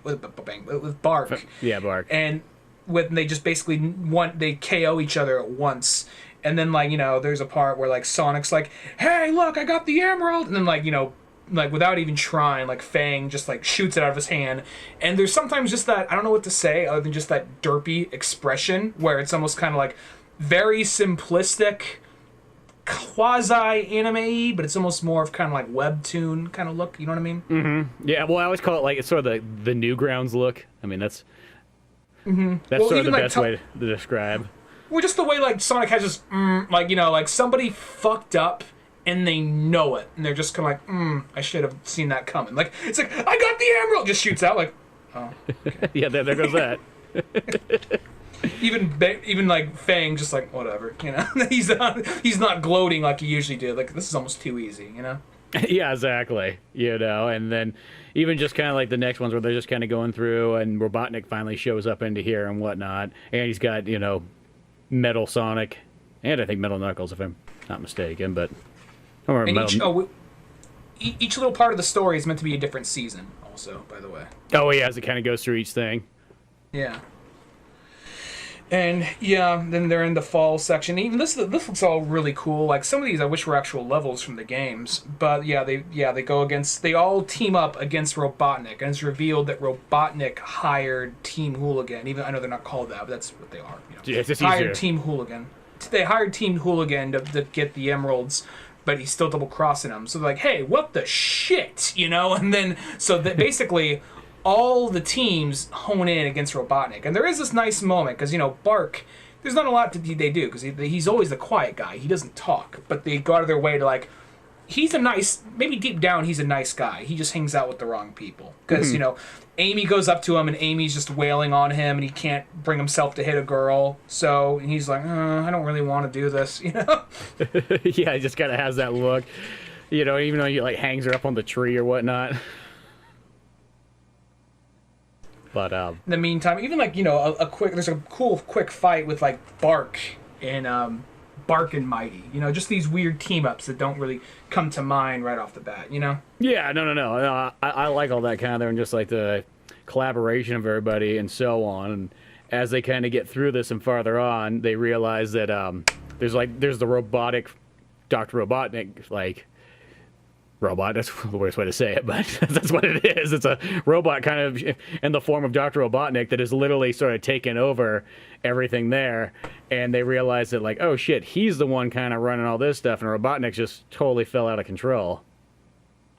with Bark. Yeah, Bark. And they just basically they KO each other at once. And then, like, there's a part where, like, Sonic's like, hey, look, I got the emerald! And then, like, like without even trying, like Fang just like shoots it out of his hand, and there's sometimes just that, I don't know what to say other than just that derpy expression where it's almost kind of like very simplistic, quasi-anime-y, but it's almost more of kind of like webtoon kind of look, you know what I mean? Mm-hmm. Yeah, well, I always call it like it's sort of the Newgrounds look. I mean, that's sort of the best way to describe. Well, just the way like Sonic has this like somebody fucked up and they know it, and they're just kind of like, I should have seen that coming. Like, it's like, I got the emerald! Just shoots out, like, oh. Okay. Yeah, there goes that. even like Fang, just like, whatever, he's not gloating like he usually did. Like, this is almost too easy, Yeah, exactly. And then even just kind of like the next ones where they're just kind of going through, and Robotnik finally shows up into here and whatnot, and he's got, Metal Sonic, and I think Metal Knuckles, if I'm not mistaken, but... And each little part of the story is meant to be a different season, also, by the way. Oh, yeah, as it kind of goes through each thing. Yeah. And, then they're in the fall section. Even this looks all really cool. Like, some of these I wish were actual levels from the games. But, they all team up against Robotnik. And it's revealed that Robotnik hired Team Hooligan. Even, I know they're not called that, but that's what they are. Yeah, it's just hired easier. Team Hooligan. They hired Team Hooligan to get the emeralds, but he's still double-crossing them. So they're like, hey, what the shit, And then, so that basically, all the teams hone in against Robotnik. And there is this nice moment, because, Bark, there's not a lot they do, because he's always the quiet guy. He doesn't talk, but they go out of their way to, like, maybe deep down he's a nice guy. He just hangs out with the wrong people. Because, Amy goes up to him, and Amy's just wailing on him, and he can't bring himself to hit a girl. So he's like, I don't really want to do this, Yeah, he just kind of has that look. Even though he, like, hangs her up on the tree or whatnot. But, in the meantime, even, like, there's a cool, quick fight with, like, Bark and Mighty. Just these weird team-ups that don't really come to mind right off the bat, Yeah, no. I like all that kind of there, and just like the collaboration of everybody and so on. And as they kind of get through this and farther on, they realize that there's the robotic Dr. Robotnik, like, robot. That's the worst way to say it, but that's what it is. It's a robot kind of in the form of Dr. Robotnik that has literally sort of taken over everything there. And they realize that, like, oh shit, he's the one kind of running all this stuff, and Robotnik just totally fell out of control.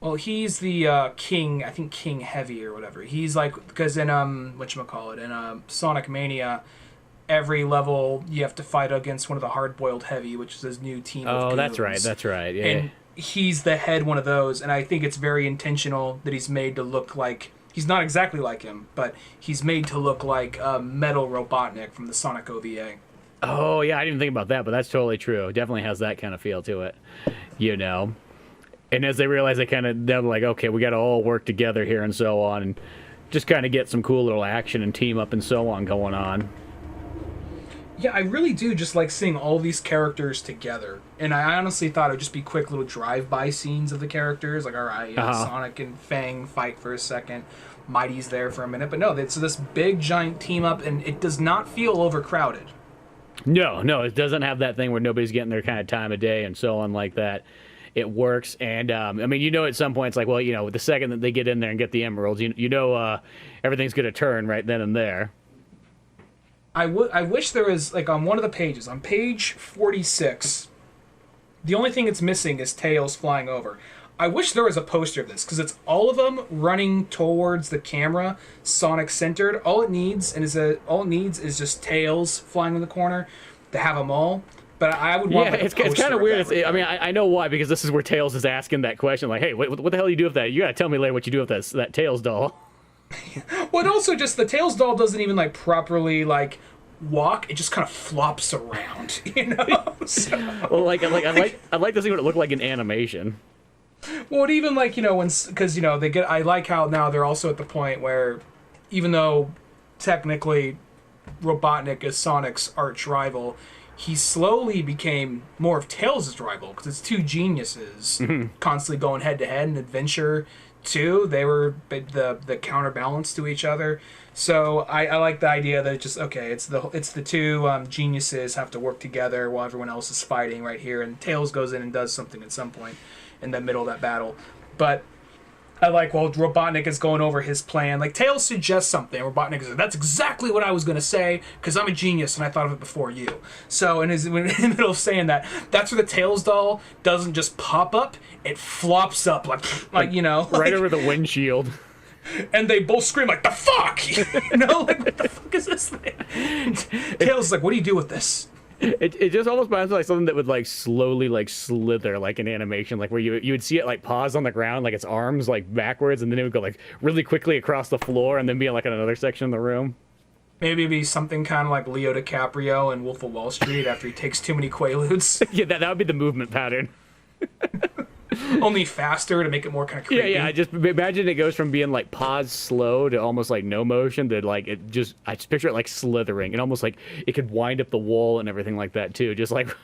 Well, he's the king, I think King Heavy or whatever. He's like, because in whatchamacallit, in Sonic Mania, every level you have to fight against one of the hard-boiled Heavy, which is his new team of goons. That's right. Yeah. And he's the head one of those, and I think it's very intentional that he's made to look like, he's not exactly like him, but he's made to look like Metal Robotnik from the Sonic OVA. Oh, yeah, I didn't think about that, but that's totally true. Definitely has that kind of feel to it, you know. And as they realize they're like, okay, we got to all work together here and so on, and just kind of get some cool little action and team up and so on going on. Yeah, I really do just like seeing all these characters together. And I honestly thought it would just be quick little drive-by scenes of the characters. Like, all right, Sonic and Fang fight for a second. Mighty's there for a minute. But no, it's this big, giant team-up, and it does not feel overcrowded. No, it doesn't have that thing where nobody's getting their kind of time of day and so on like that. It works, and I mean, you know, at some point it's like, well, you know, the second that they get in there and get the emeralds, you know, everything's going to turn right then and there. I wish there was, like, on one of the pages, on page 46, the only thing it's missing is Tails flying over. I wish there was a poster of this, because it's all of them running towards the camera, Sonic centered. All it needs is just Tails flying in the corner to have them all. But I would want. Yeah, it's kind of weird. I mean, I know why, because this is where Tails is asking that question, like, hey, what the hell do you do with that? You gotta tell me later what you do with that Tails doll. Well, and also just the Tails doll doesn't even like properly like walk. It just kind of flops around, you know. So, well, I'd like to see what it looked like in animation. Well, even like, you know, because you know they get. I like how now they're also at the point where, even though technically Robotnik is Sonic's arch rival, he slowly became more of Tails' rival, because it's two geniuses constantly going head to head in Adventure 2. They were the counterbalance to each other. So I like the idea that it's the two geniuses have to work together while everyone else is fighting right here, and Tails goes in and does something at some point in the middle of that battle. But I like while Robotnik is going over his plan, like Tails suggests something, Robotnik is like, that's exactly what I was going to say, because I'm a genius and I thought of it before you. So in the middle of saying that, that's where the Tails doll doesn't just pop up, it flops up like you know. Right over the windshield. And they both scream like, the fuck! You know, like, what the fuck is this thing? Tails is like, what do you do with this? It just almost reminds me like something that would like slowly like slither like an animation, like where you would see it like pause on the ground, like its arms like backwards, and then it would go like really quickly across the floor and then be like in another section of the room. Maybe it'd be something kind of like Leo DiCaprio in Wolf of Wall Street after he takes too many Quaaludes. Yeah, that would be the movement pattern. Only faster to make it more kind of creepy. Yeah. I just imagine it goes from being like pause slow to almost like no motion to like I just picture it like slithering and almost like it could wind up the wall and everything like that too. Just like,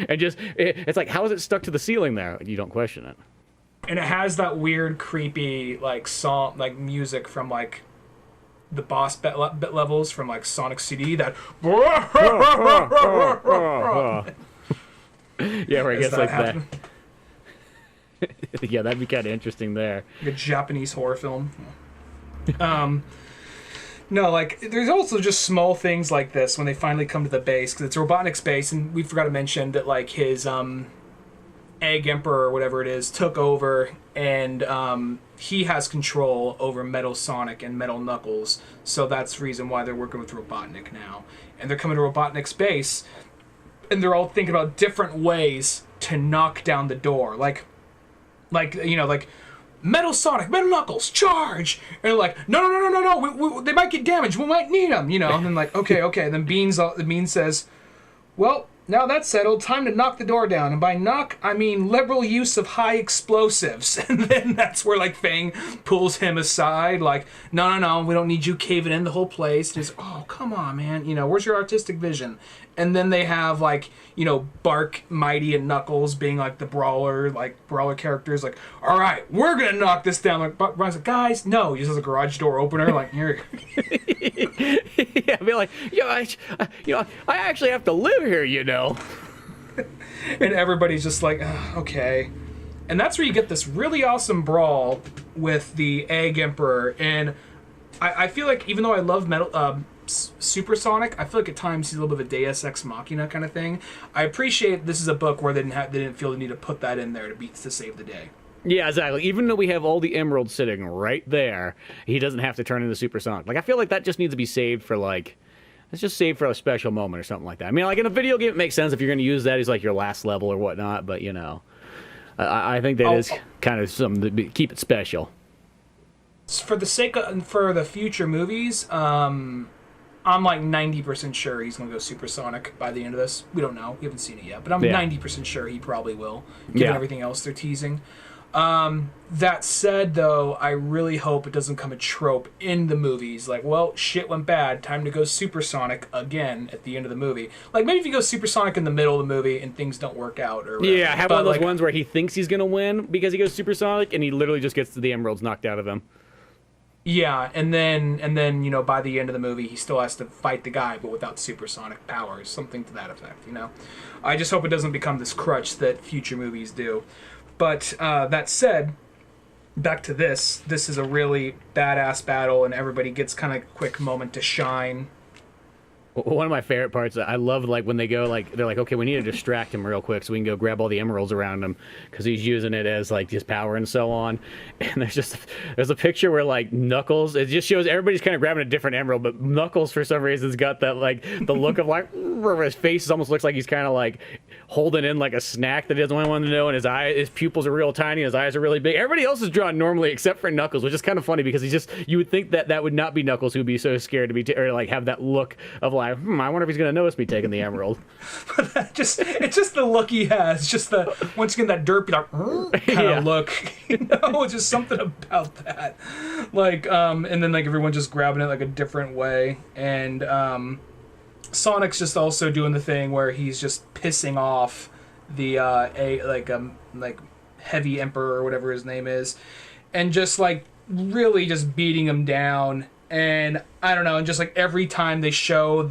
and just it's like, how is it stuck to the ceiling there? You don't question it. And it has that weird creepy like song, like music from like the boss bit levels from like Sonic CD. That yeah, where it gets like happen? that. Yeah, that'd be kind of interesting there. Like a Japanese horror film. No, like, there's also just small things like this when they finally come to the base, because it's Robotnik's base, and we forgot to mention that, like, his Egg Emperor, or whatever it is, took over, and he has control over Metal Sonic and Metal Knuckles, so that's the reason why they're working with Robotnik now. And they're coming to Robotnik's base, and they're all thinking about different ways to knock down the door. Like, you know, like, Metal Sonic, Metal Knuckles, charge! And they're like, no, they might get damaged, we might need them, you know? And then like, okay, and then Bean says, well, now that's settled, time to knock the door down. And by knock, I mean liberal use of high explosives. And then that's where, like, Fang pulls him aside, like, no, we don't need you caving in the whole place. And he's, oh, come on, man, you know, where's your artistic vision? And then they have, like, you know, Bark, Mighty, and Knuckles being, like, the brawler characters, like, all right, we're gonna knock this down. Like, Brian's like, guys, no. He uses a garage door opener, like, here. Yeah, I mean, like, I actually have to live here, you know. And everybody's just like, okay. And that's where you get this really awesome brawl with the Egg Emperor. And I feel like even though I love Supersonic, I feel like at times he's a little bit of a Deus Ex Machina kind of thing. I appreciate this is a book where they didn't feel the need to put that in there to save the day. Yeah, exactly. Even though we have all the emeralds sitting right there, he doesn't have to turn into Supersonic. Like, I feel like that just needs to be saved for, like, it's just saved for a special moment or something like that. I mean, like, in a video game, it makes sense if you're going to use that as, like, your last level or whatnot, but, you know, I think that is kind of something to keep it special. For the sake of, for the future movies, I'm like 90% sure he's going to go supersonic by the end of this. We don't know. We haven't seen it yet. But I'm 90% sure he probably will, given everything else they're teasing. That said, though, I really hope it doesn't become a trope in the movies. Like, well, shit went bad. Time to go supersonic again at the end of the movie. Like, maybe if you go supersonic in the middle of the movie and things don't work out. Or whatever. Yeah, have one of those ones where he thinks he's going to win because he goes supersonic and he literally just gets the emeralds knocked out of him. Yeah, and then you know, by the end of the movie, he still has to fight the guy, but without supersonic powers, something to that effect. You know, I just hope it doesn't become this crutch that future movies do. But that said, back to this. This is a really badass battle, and everybody gets kind of a quick moment to shine. One of my favorite parts, I love, like, when they go, like, they're like, okay, we need to distract him real quick so we can go grab all the emeralds around him because he's using it as, like, his power and so on. And there's a picture where, like, Knuckles, it just shows everybody's kind of grabbing a different emerald, but Knuckles, for some reason, has got that, like, the look of, like, his face almost looks like he's kind of, like, holding in, like, a snack that he doesn't want to know, and his pupils are real tiny, his eyes are really big. Everybody else is drawn normally except for Knuckles, which is kind of funny because you would think that would not be Knuckles who'd be so scared to be, or, like, have that look of, like, I wonder if he's gonna notice me taking the emerald. It's just the look he has. Just the once again that derpy like kind of look. You know, it's just something about that. Like and then like everyone just grabbing it like a different way. And Sonic's just also doing the thing where he's just pissing off the Heavy Emperor or whatever his name is, and just like really just beating him down. And I don't know, and just like every time they show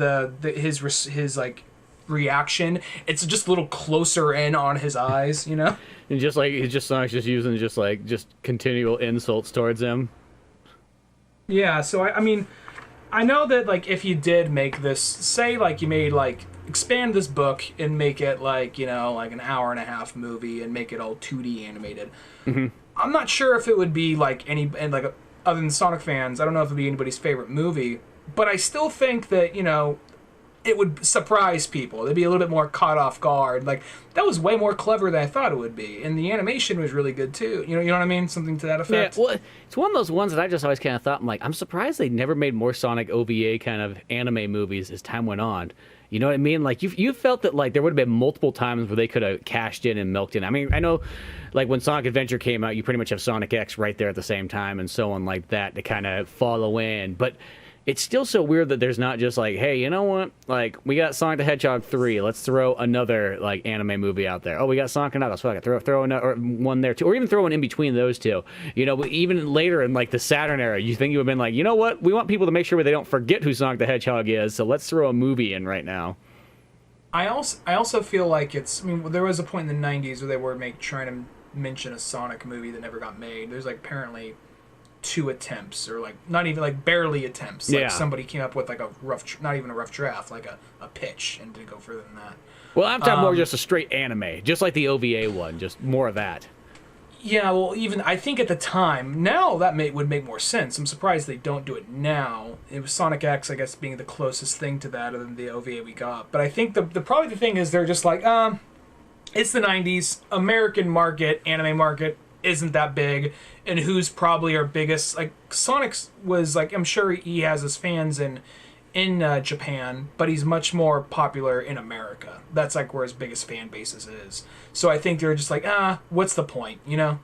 his like reaction, it's just a little closer in on his eyes, you know. And just like Sonic's just using just continual insults towards him. Yeah, so I mean, I know that like if you did make this, say like you made like expand this book and make it like, you know, like an hour and a half movie and make it all 2D animated. Mm-hmm. I'm not sure if it would be like other than Sonic fans, I don't know if it would be anybody's favorite movie, but I still think that, you know, it would surprise people. They'd be a little bit more caught off guard. Like, that was way more clever than I thought it would be. And the animation was really good, too. You know what I mean? Something to that effect. Yeah, well, it's one of those ones that I just always kind of thought, I'm surprised they never made more Sonic OVA kind of anime movies as time went on. You know what I mean? Like, you felt that, like, there would have been multiple times where they could have cashed in and milked in. I mean, I know, like, when Sonic Adventure came out, you pretty much have Sonic X right there at the same time and so on like that to kind of follow in. But it's still so weird that there's not just like, hey, you know what? Like, we got Sonic the Hedgehog 3. Let's throw another, like, anime movie out there. Oh, we got Sonic and Knuckles. Fuck it. Throw another one there, too. Or even throw one in between those two. You know, even later in, like, the Saturn era, you think you would have been like, you know what? We want people to make sure they don't forget who Sonic the Hedgehog is, so let's throw a movie in right now. I also feel like it's... I mean, there was a point in the 90s where they were trying to mention a Sonic movie that never got made. There's, like, apparently 2 attempts, or like not even like barely attempts. Like somebody came up with like a rough, not even a rough draft, like a pitch, and didn't go further than that. Well, I'm talking more just a straight anime, just like the OVA one, just more of that. Yeah, well, even I think at the time, now that would make more sense. I'm surprised they don't do it now. It was Sonic X, I guess, being the closest thing to that, other than the OVA we got. But I think the probably the thing is they're just like, it's the 90s, American market, anime market isn't that big, and who's probably our biggest, like, Sonic's was, like, I'm sure he has his fans in Japan, but he's much more popular in America. That's, like, where his biggest fan basis is. So I think they're just like, what's the point, you know?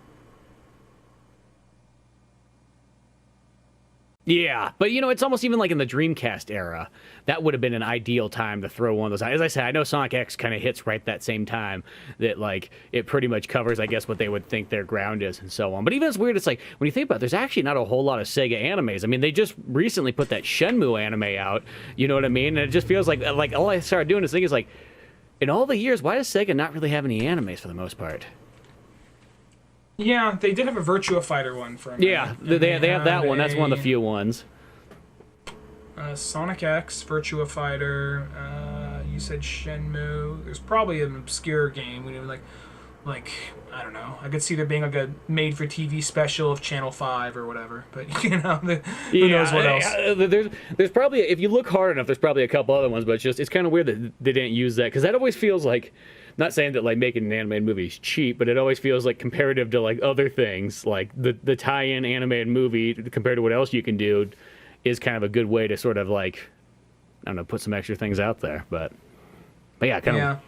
Yeah, but you know, it's almost even like in the Dreamcast era, that would have been an ideal time to throw one of those. As I said, I know Sonic X kind of hits right that same time that, like, it pretty much covers, I guess, what they would think their ground is and so on. But even it's weird, it's like, when you think about it, there's actually not a whole lot of Sega animes. I mean, they just recently put that Shenmue anime out, you know what I mean? And it just feels like all I started doing is thinking is like, in all the years, why does Sega not really have any animes for the most part? Yeah, they did have a Virtua Fighter one for a minute. Yeah, they have that one. That's one of the few ones. Sonic X, Virtua Fighter. You said Shenmue. There's probably an obscure game. Like I don't know. I could see there being like a made-for-TV special of Channel 5 or whatever. But who knows what else? There's probably, if you look hard enough, there's probably a couple other ones. But it's kind of weird that they didn't use that, because that always feels like, not saying that like making an animated movie is cheap, but it always feels like comparative to like other things, like the tie-in animated movie compared to what else you can do, is kind of a good way to sort of like, I don't know, put some extra things out there. But yeah, kind of.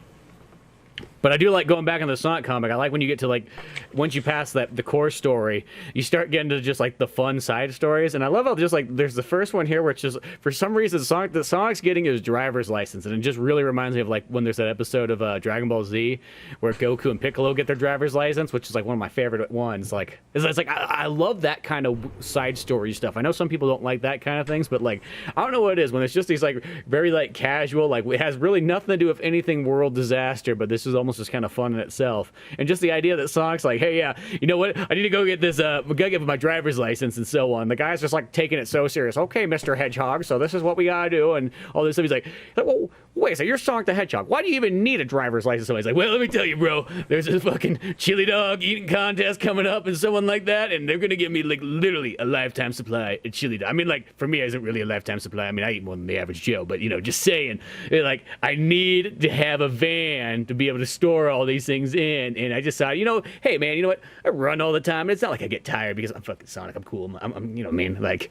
But I do like going back in the Sonic comic. I like when you get to like, once you pass the core story, you start getting to just like the fun side stories. And I love how just like there's the first one here, which is for some reason Sonic's getting his driver's license, and it just really reminds me of like when there's that episode of Dragon Ball Z where Goku and Piccolo get their driver's license, which is like one of my favorite ones. Like it's like I love that kind of side story stuff. I know some people don't like that kind of things, but like I don't know what it is when it's just these like very like casual, like it has really nothing to do with anything world disaster, but this is almost just kind of fun in itself. And just the idea that Sonic's like, hey, yeah, you know what? I need to go get this, gotta get my driver's license and so on. The guy's just like taking it so serious. Okay, Mr. Hedgehog, so this is what we gotta do and all this stuff. He's like well, wait a second, you're Sonic the Hedgehog. Why do you even need a driver's license? Somebody's like, well, let me tell you, bro, there's this fucking chili dog eating contest coming up and someone like that, and they're gonna give me like literally a lifetime supply of chili dog. I mean, like, for me, it isn't really a lifetime supply. I mean, I eat more than the average Joe, but, you know, just saying, like, I need to have a van to be able to store all these things in, and I just thought, you know, hey, man, you know what? I run all the time, and it's not like I get tired because I'm fucking Sonic. I'm cool. I'm you know what I mean? Like,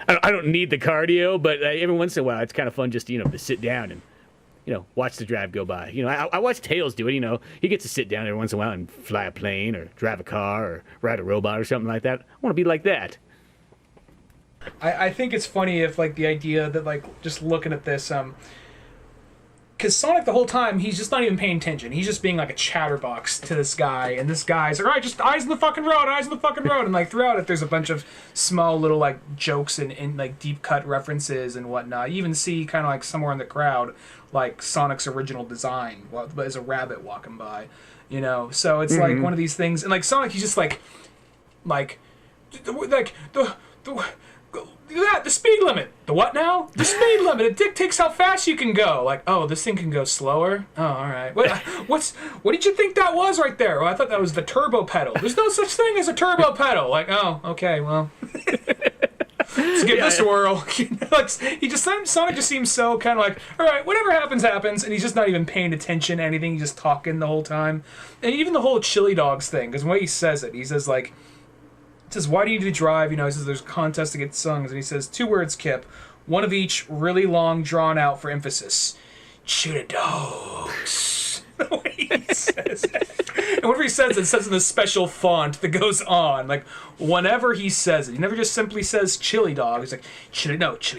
I don't need the cardio, but every once in a while, it's kind of fun just, you know, to sit down and, you know, watch the drive go by. You know, I watch Tails do it. You know, he gets to sit down every once in a while and fly a plane or drive a car or ride a robot or something like that. I want to be like that. I think it's funny if, like, the idea that, like, just looking at this, because Sonic the whole time, he's just not even paying attention. He's just being like a chatterbox to this guy, and this guy's like, all right, just eyes on the fucking road, eyes on the fucking road. And like throughout it, there's a bunch of small little like jokes and like deep cut references and whatnot. You even see kind of like somewhere in the crowd, like Sonic's original design, as a rabbit walking by, you know. So it's like one of these things, and like Sonic, he's just like the speed limit. The what now? The speed limit. It dictates how fast you can go. Like, oh, this thing can go slower? Oh, all right. What did you think that was right there? Well, I thought that was the turbo pedal. There's no such thing as a turbo pedal. Like, oh, okay, well. Let's give this a whirl. Sonic just seems so kind of like, all right, whatever happens, happens, and he's just not even paying attention to anything. He's just talking the whole time. And even the whole chili dogs thing, because when he says it, he says like, it says, why do you need to drive? You know, he says there's a contest to get songs. And he says, 2 words, Kip. One of each, really long, drawn out for emphasis. Chili dogs. The way he says it. And whenever he says it, says in this special font that goes on. Like, whenever he says it, he never just simply says chili dog. He's like, chili dogs.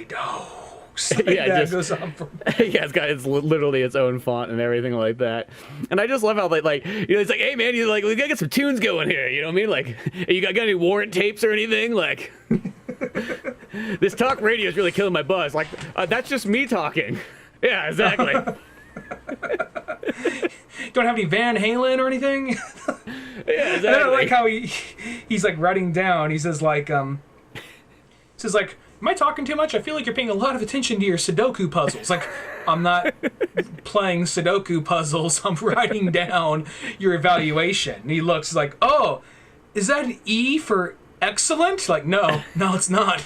Like yeah, that goes on from yeah, it's literally its own font and everything like that. And I just love how like you know, it's like, hey man, you like, we gotta get some tunes going here. You know what I mean? Like, hey, you got any warrant tapes or anything? Like, this talk radio is really killing my buzz. Like, that's just me talking. Yeah, exactly. Don't have any Van Halen or anything? Yeah, exactly. And I like how he's like writing down. He says like, am I talking too much? I feel like you're paying a lot of attention to your Sudoku puzzles. Like, I'm not playing Sudoku puzzles. I'm writing down your evaluation. And he looks like, oh, is that an E for excellent? Like, no, it's not.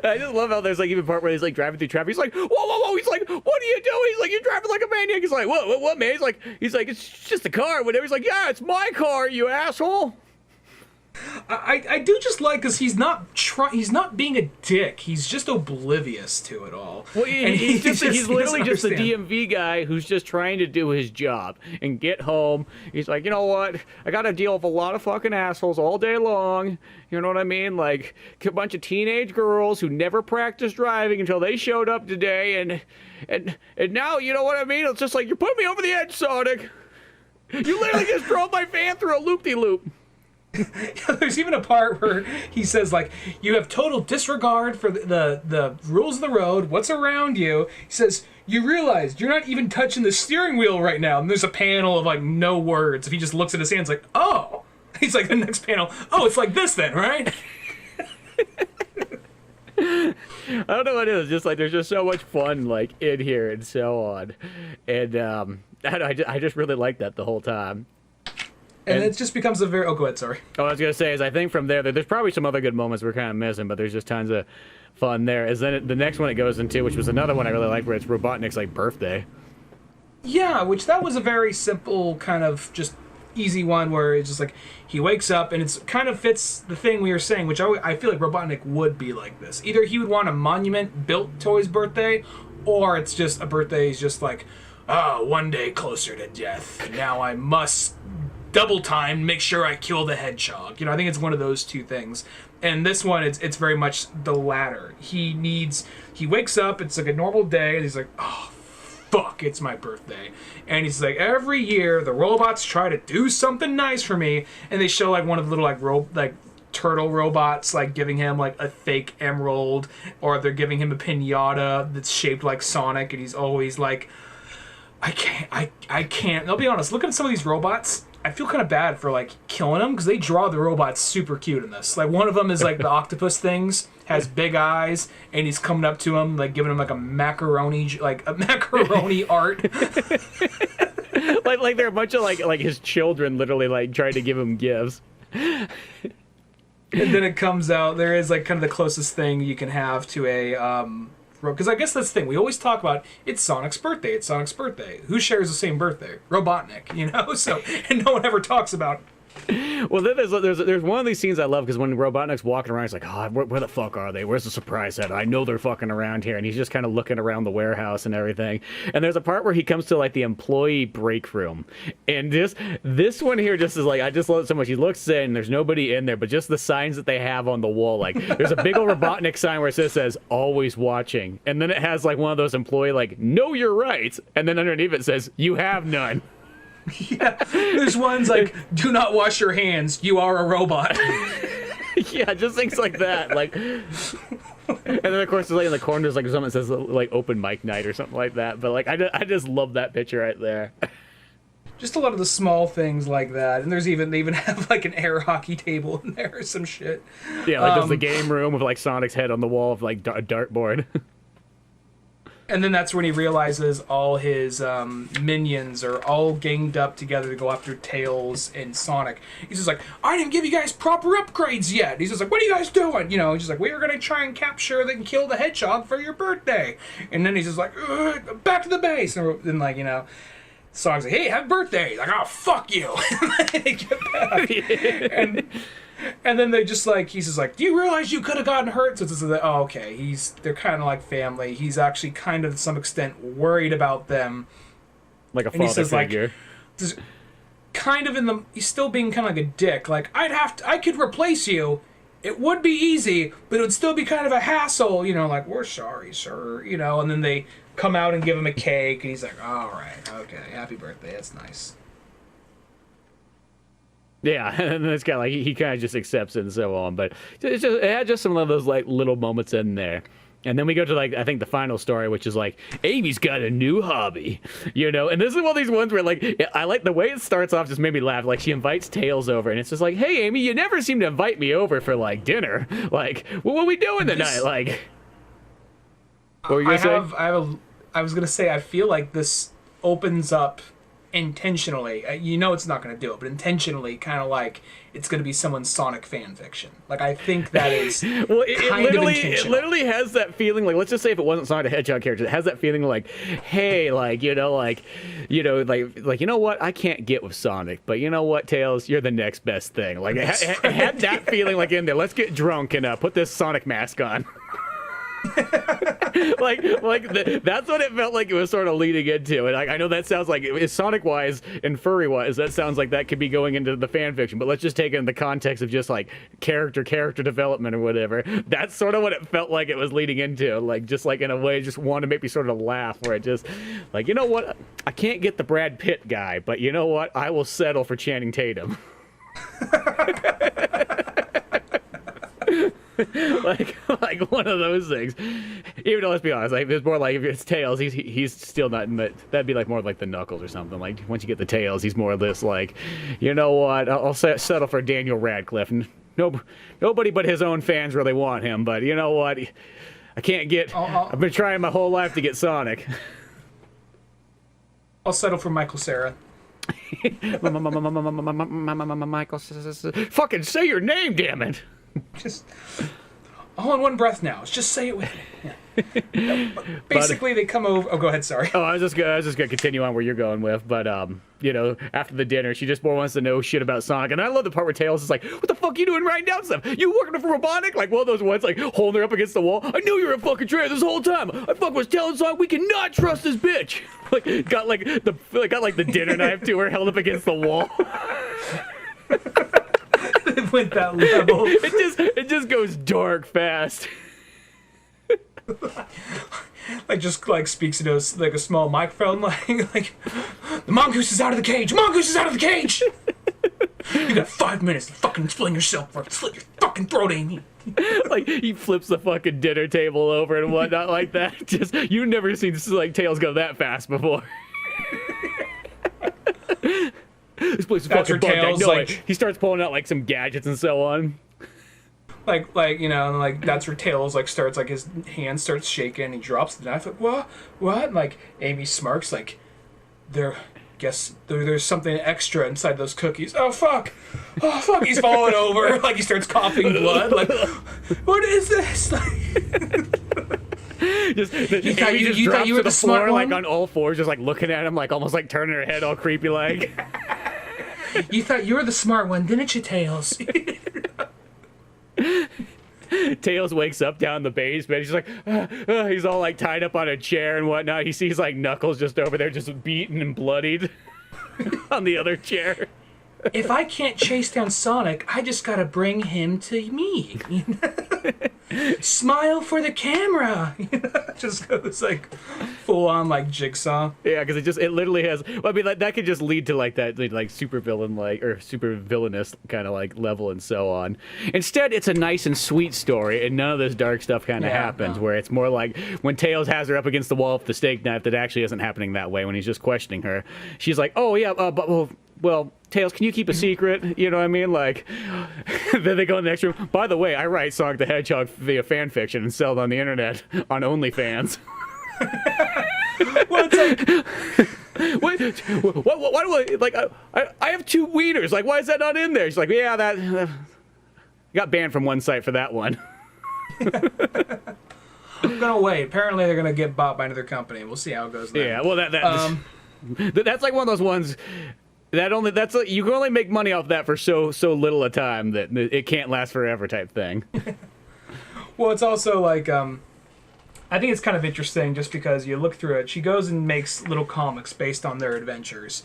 I just love how there's like even part where he's like driving through traffic. He's like, whoa. He's like, what are you doing? He's like, you're driving like a maniac. He's like, what, man? He's like, it's just a car. Whatever. He's like, yeah, it's my car, you asshole. I do just like, because he's not being a dick. He's just oblivious to it all. Well, he's literally just a DMV guy who's just trying to do his job and get home. He's like, you know what? I got to deal with a lot of fucking assholes all day long. You know what I mean? Like a bunch of teenage girls who never practiced driving until they showed up today, and now, you know what I mean? It's just like, you put me over the edge, Sonic. You literally just drove my van through a loop-de-loop. There's even a part where he says, like, you have total disregard for the rules of the road, what's around you. He says, you realize you're not even touching the steering wheel right now. And there's a panel of, like, no words. If he just looks at his hands like, oh. He's like, the next panel, oh, it's like this then, right? I don't know what it is. Just like there's just so much fun like in here and so on, and I just really like that the whole time. And it just becomes a very... Oh, go ahead, sorry. What I was gonna say is I think from there's probably some other good moments we're kind of missing, but there's just tons of fun there. Is then the next one it goes into, which was another one I really like, where it's Robotnik's like birthday. Yeah, which that was a very simple kind of just easy one where it's just like he wakes up and it's kind of fits the thing we were saying, which I feel like Robotnik would be like this. Either he would want a monument built to his birthday, or it's just a birthday. He's just like, oh, one day closer to death. Now I must double time, make sure I kill the hedgehog. You know, I think it's one of those two things. And this one, it's very much the latter. He wakes up, it's like a normal day, and he's like, oh, fuck, it's my birthday. And he's like, every year the robots try to do something nice for me, and they show like one of the little like turtle robots like giving him like a fake emerald, or they're giving him a piñata that's shaped like Sonic, and he's always like, I can't. I'll be honest, looking at some of these robots, I feel kind of bad for like killing them, because they draw the robots super cute in this. Like one of them is like the octopus things, has big eyes, and he's coming up to him like giving him like a macaroni art. like they're a bunch of like his children literally like trying to give him gifts. And then it comes out, there is like kind of the closest thing you can have to a because I guess that's the thing. We always talk about it's Sonic's birthday. It's Sonic's birthday. Who shares the same birthday? Robotnik, you know? So, and no one ever talks about Well, then there's one of these scenes I love, because when Robotnik's walking around, he's like, oh, where the fuck are they? Where's the surprise at? I know they're fucking around here. And he's just kind of looking around the warehouse and everything. And there's a part where he comes to like the employee break room. And this one here just is like, I just love it so much. He looks in, there's nobody in there, but just the signs that they have on the wall. Like there's a big old Robotnik sign where it says, always watching. And then it has like one of those employee like, no, you're right. And then underneath it says, you have none. Yeah, there's ones like, do not wash your hands, you are a robot. Yeah, just things like that. Like, and then of course, like in the corner, there's like something that says like open mic night or something like that. But like, I just love that picture right there. Just a lot of the small things like that, and they even have like an air hockey table in there or some shit. Yeah, like there's the game room with like Sonic's head on the wall of like a dartboard. And then that's when he realizes all his minions are all ganged up together to go after Tails and Sonic. He's just like, I didn't give you guys proper upgrades yet. He's just like, what are you guys doing? You know, he's just like, we were going to try and capture and kill the hedgehog for your birthday. And then he's just like, back to the base. And then, like, you know, Sonic's like, hey, happy birthday. He's like, oh, fuck you. And they get back. And then they just like, he's just like, do you realize you could have gotten hurt? So it's like, oh, okay, they're kind of like family. He's actually kind of to some extent worried about them. Like a father figure. Like, kind of he's still being kind of like a dick. Like, I could replace you. It would be easy, but it would still be kind of a hassle. You know, like, we're sorry, sir. You know, and then they come out and give him a cake, and he's like, all right, okay, happy birthday, that's nice. Yeah, and it's kind of like he kind of just accepts it and so on. But it had just some of those like little moments in there. And then we go to like I think the final story, which is like Amy's got a new hobby, you know. And this is one of these ones where like I like the way it starts off. Just made me laugh. Like she invites Tails over, and it's just like, hey Amy, you never seem to invite me over for like dinner. Like, what are we doing tonight? Like, what were you gonna say? I was gonna say I feel like this opens up intentionally, you know it's not going to do it, but intentionally kind of like it's going to be someone's Sonic fan fiction. Like I think that is well, it literally has that feeling. Like let's just say if it wasn't Sonic the Hedgehog character, it has that feeling like, hey, like you know like you know what, I can't get with Sonic, but you know what, Tails, you're the next best thing. Like it had that feeling like in there. Let's get drunk and put this Sonic mask on. That's what it felt like it was sort of leading into, and I know that sounds like Sonic wise and furry wise that sounds like that could be going into the fan fiction, but let's just take it in the context of just like character development or whatever. That's sort of what it felt like it was leading into, like just like in a way just wanted to make me sort of laugh, where it just like, you know what, I can't get the Brad Pitt guy, but you know what, I will settle for Channing Tatum. like one of those things. Even though, let's be honest, like it's more like if it's Tails, he's still not. That'd be like more like the Knuckles or something. Like once you get the Tails, he's more of this like, you know what? I'll settle for Daniel Radcliffe. And nobody but his own fans really want him. But you know what? I can't get. I've been trying my whole life to get Sonic. I'll settle for Michael Cera. Michael, fucking say your name, damn it! Just all in one breath now. Just say it with me. Yeah. Basically, they come over. Oh, go ahead. Sorry. Oh, I was just gonna continue on where you're going with, but you know, after the dinner, she just more wants to know shit about Sonic, and I love the part where Tails is like, "What the fuck you doing writing down stuff? You working for robotic?" Like one of those ones, like holding her up against the wall. I knew you were a fucking traitor this whole time. I fucking was telling Sonic we cannot trust this bitch. Like got like the dinner knife to her, held up against the wall. It went that level. It just goes dark fast. Like just like speaks into like a small microphone, like the mongoose is out of the cage. Mongoose is out of the cage. You got 5 minutes to fucking explain yourself, or slit your fucking throat, Amy. Like he flips the fucking dinner table over and whatnot like that. Just you've never seen like Tails go that fast before. This place is fucking bugged. I know it. He starts pulling out like some gadgets and so on. Like you know, and like that's where Tails like starts like his hand starts shaking. He drops the knife. Like what? And, like Amy smirks. Like there's something extra inside those cookies. Oh fuck! He's falling over. Like he starts coughing blood. Like what is this? Like, you thought you were the smart one? Like on all fours, just like looking at him, like almost like turning her head all creepy, like. You thought you were the smart one, didn't you, Tails? Tails wakes up down in the basement. He's like, he's all like tied up on a chair and whatnot. He sees like Knuckles just over there, just beaten and bloodied on the other chair. If I can't chase down Sonic, I just gotta bring him to me. Smile for the camera. Just goes like full on like Jigsaw. Yeah, because it literally has. Well, I mean, that could just lead to like that like super villain like or super villainous kind of like level and so on. Instead, it's a nice and sweet story, and none of this dark stuff kind of happens. Where it's more like when Tails has her up against the wall with the steak knife, that actually isn't happening that way. When he's just questioning her, she's like, "Oh yeah, but well, Tails, can you keep a secret?" You know what I mean? Like, then they go in the next room. By the way, I write Sonic the Hedgehog via fan fiction and sell it on the internet on OnlyFans. Well, it's like, why do I like? I have 2 wieners. Like, why is that not in there? She's like, yeah, that got banned from one site for that one. I'm gonna wait. Apparently, they're gonna get bought by another company. We'll see how it goes. Then. Yeah, well, that's like one of those ones. You can only make money off that for so little a time that it can't last forever type thing. Well, it's also like I think it's kind of interesting just because you look through it. She goes and makes little comics based on their adventures,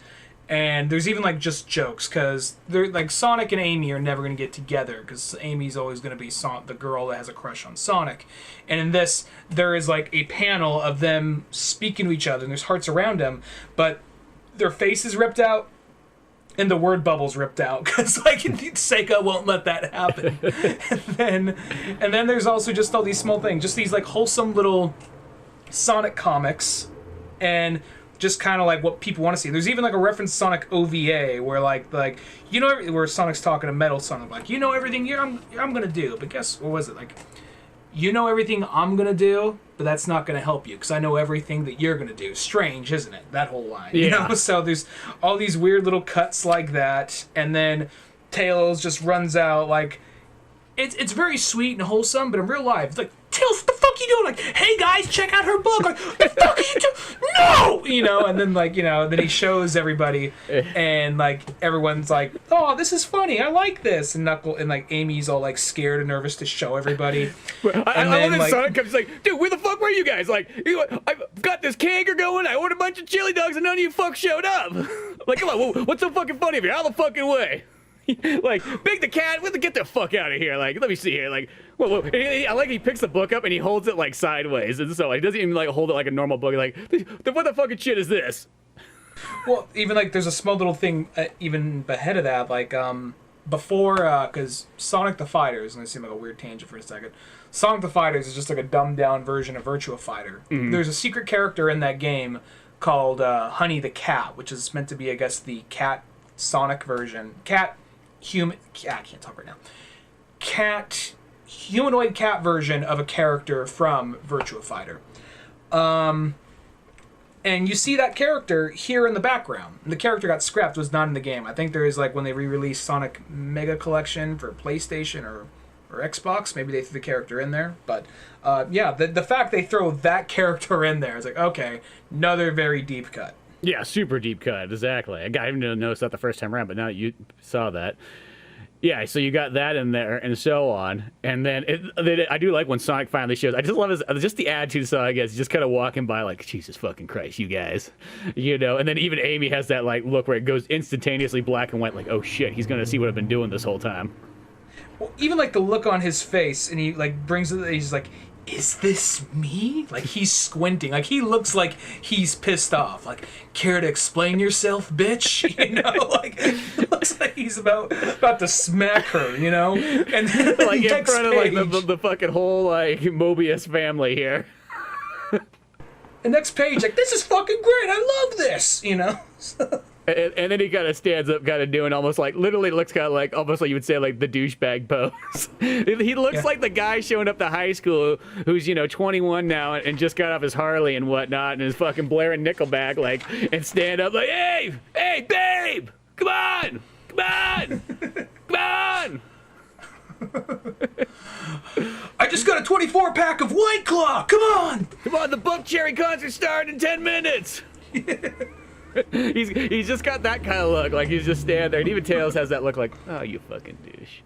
and there's even like just jokes because they're like Sonic and Amy are never going to get together because Amy's always going to be the girl that has a crush on Sonic, and in this there is like a panel of them speaking to each other and there's hearts around them, but their faces ripped out. And the word bubbles ripped out because like Seika won't let that happen. and then there's also just all these small things, just these like wholesome little Sonic comics, and just kind of like what people want to see. There's even like a reference to Sonic OVA where like you know where Sonic's talking to Metal Sonic like you know everything I'm gonna do, but guess what was it like? You know everything I'm gonna do, but that's not gonna help you because I know everything that you're gonna do. Strange, isn't it? That whole line. Yeah. You know? So there's all these weird little cuts like that, and then Tails just runs out like it's very sweet and wholesome, but in real life, it's like Tails, what the fuck you doing? Like, hey guys, check out her book. Like, what the fuck are you doing? No, you know. And then like then he shows everybody, and like everyone's like, oh, this is funny. I like this. And like Amy's all like scared and nervous to show everybody. I love that Sonic comes like, dude, where the fuck were you guys? Like, I've got this kegger going. I ordered a bunch of chili dogs, and none of you fuck showed up. Like, come on, what's so fucking funny of you? Out of the fucking way. Like, Big the Cat, get the fuck out of here. Like, let me see here. Like, I like he picks the book up and he holds it like sideways, and so he doesn't even like hold it like a normal book. Like, what the fucking shit is this? Well, even like there's a small little thing even ahead of that, like before, because Sonic the Fighter is going to seem like a weird tangent for a second. Sonic the Fighters is just like a dumbed down version of Virtua Fighter. Mm-hmm. There's a secret character in that game called Honey the Cat, which is meant to be, I guess, the cat Sonic version. I can't talk right now. Humanoid cat version of a character from Virtua Fighter. And you see that character here in the background. The character got scrapped, was not in the game. I think there is, like, when they re-released Sonic Mega Collection for PlayStation or Xbox, maybe they threw the character in there. But, yeah, the fact they throw that character in there is like, okay, another very deep cut. Yeah, super deep cut, exactly. I didn't notice that the first time around, but now you saw that. Yeah, so you got that in there and so on. And then I do like when Sonic finally shows. I just love just the attitude Sonic gets. Just kind of walking by like, Jesus fucking Christ, you guys. You know, and then even Amy has that like look where it goes instantaneously black and white like, oh shit, he's going to see what I've been doing this whole time. Well, even like the look on his face, and he like brings it, he's like, is this me? Like, he's squinting. Like, he looks like he's pissed off. Like, care to explain yourself, bitch? You know? Like, it looks like he's about to smack her, you know? And then like, in front of, like, the fucking whole, like, Mobius family here. The next page, like, this is fucking great. I love this, you know? And then he kind of stands up, kind of doing almost like, literally looks kind of like, almost like you would say, like the douchebag pose. He looks like the guy showing up to high school who's, 21 now and just got off his Harley and whatnot and is fucking blaring Nickelback, like, and stand up like, hey, babe, come on, come on. I just got a 24-pack of White Claw, come on, the Buck Cherry concert starting in 10 minutes. He's just got that kind of look, like he's just standing there, and even Tails has that look like, oh, you fucking douche.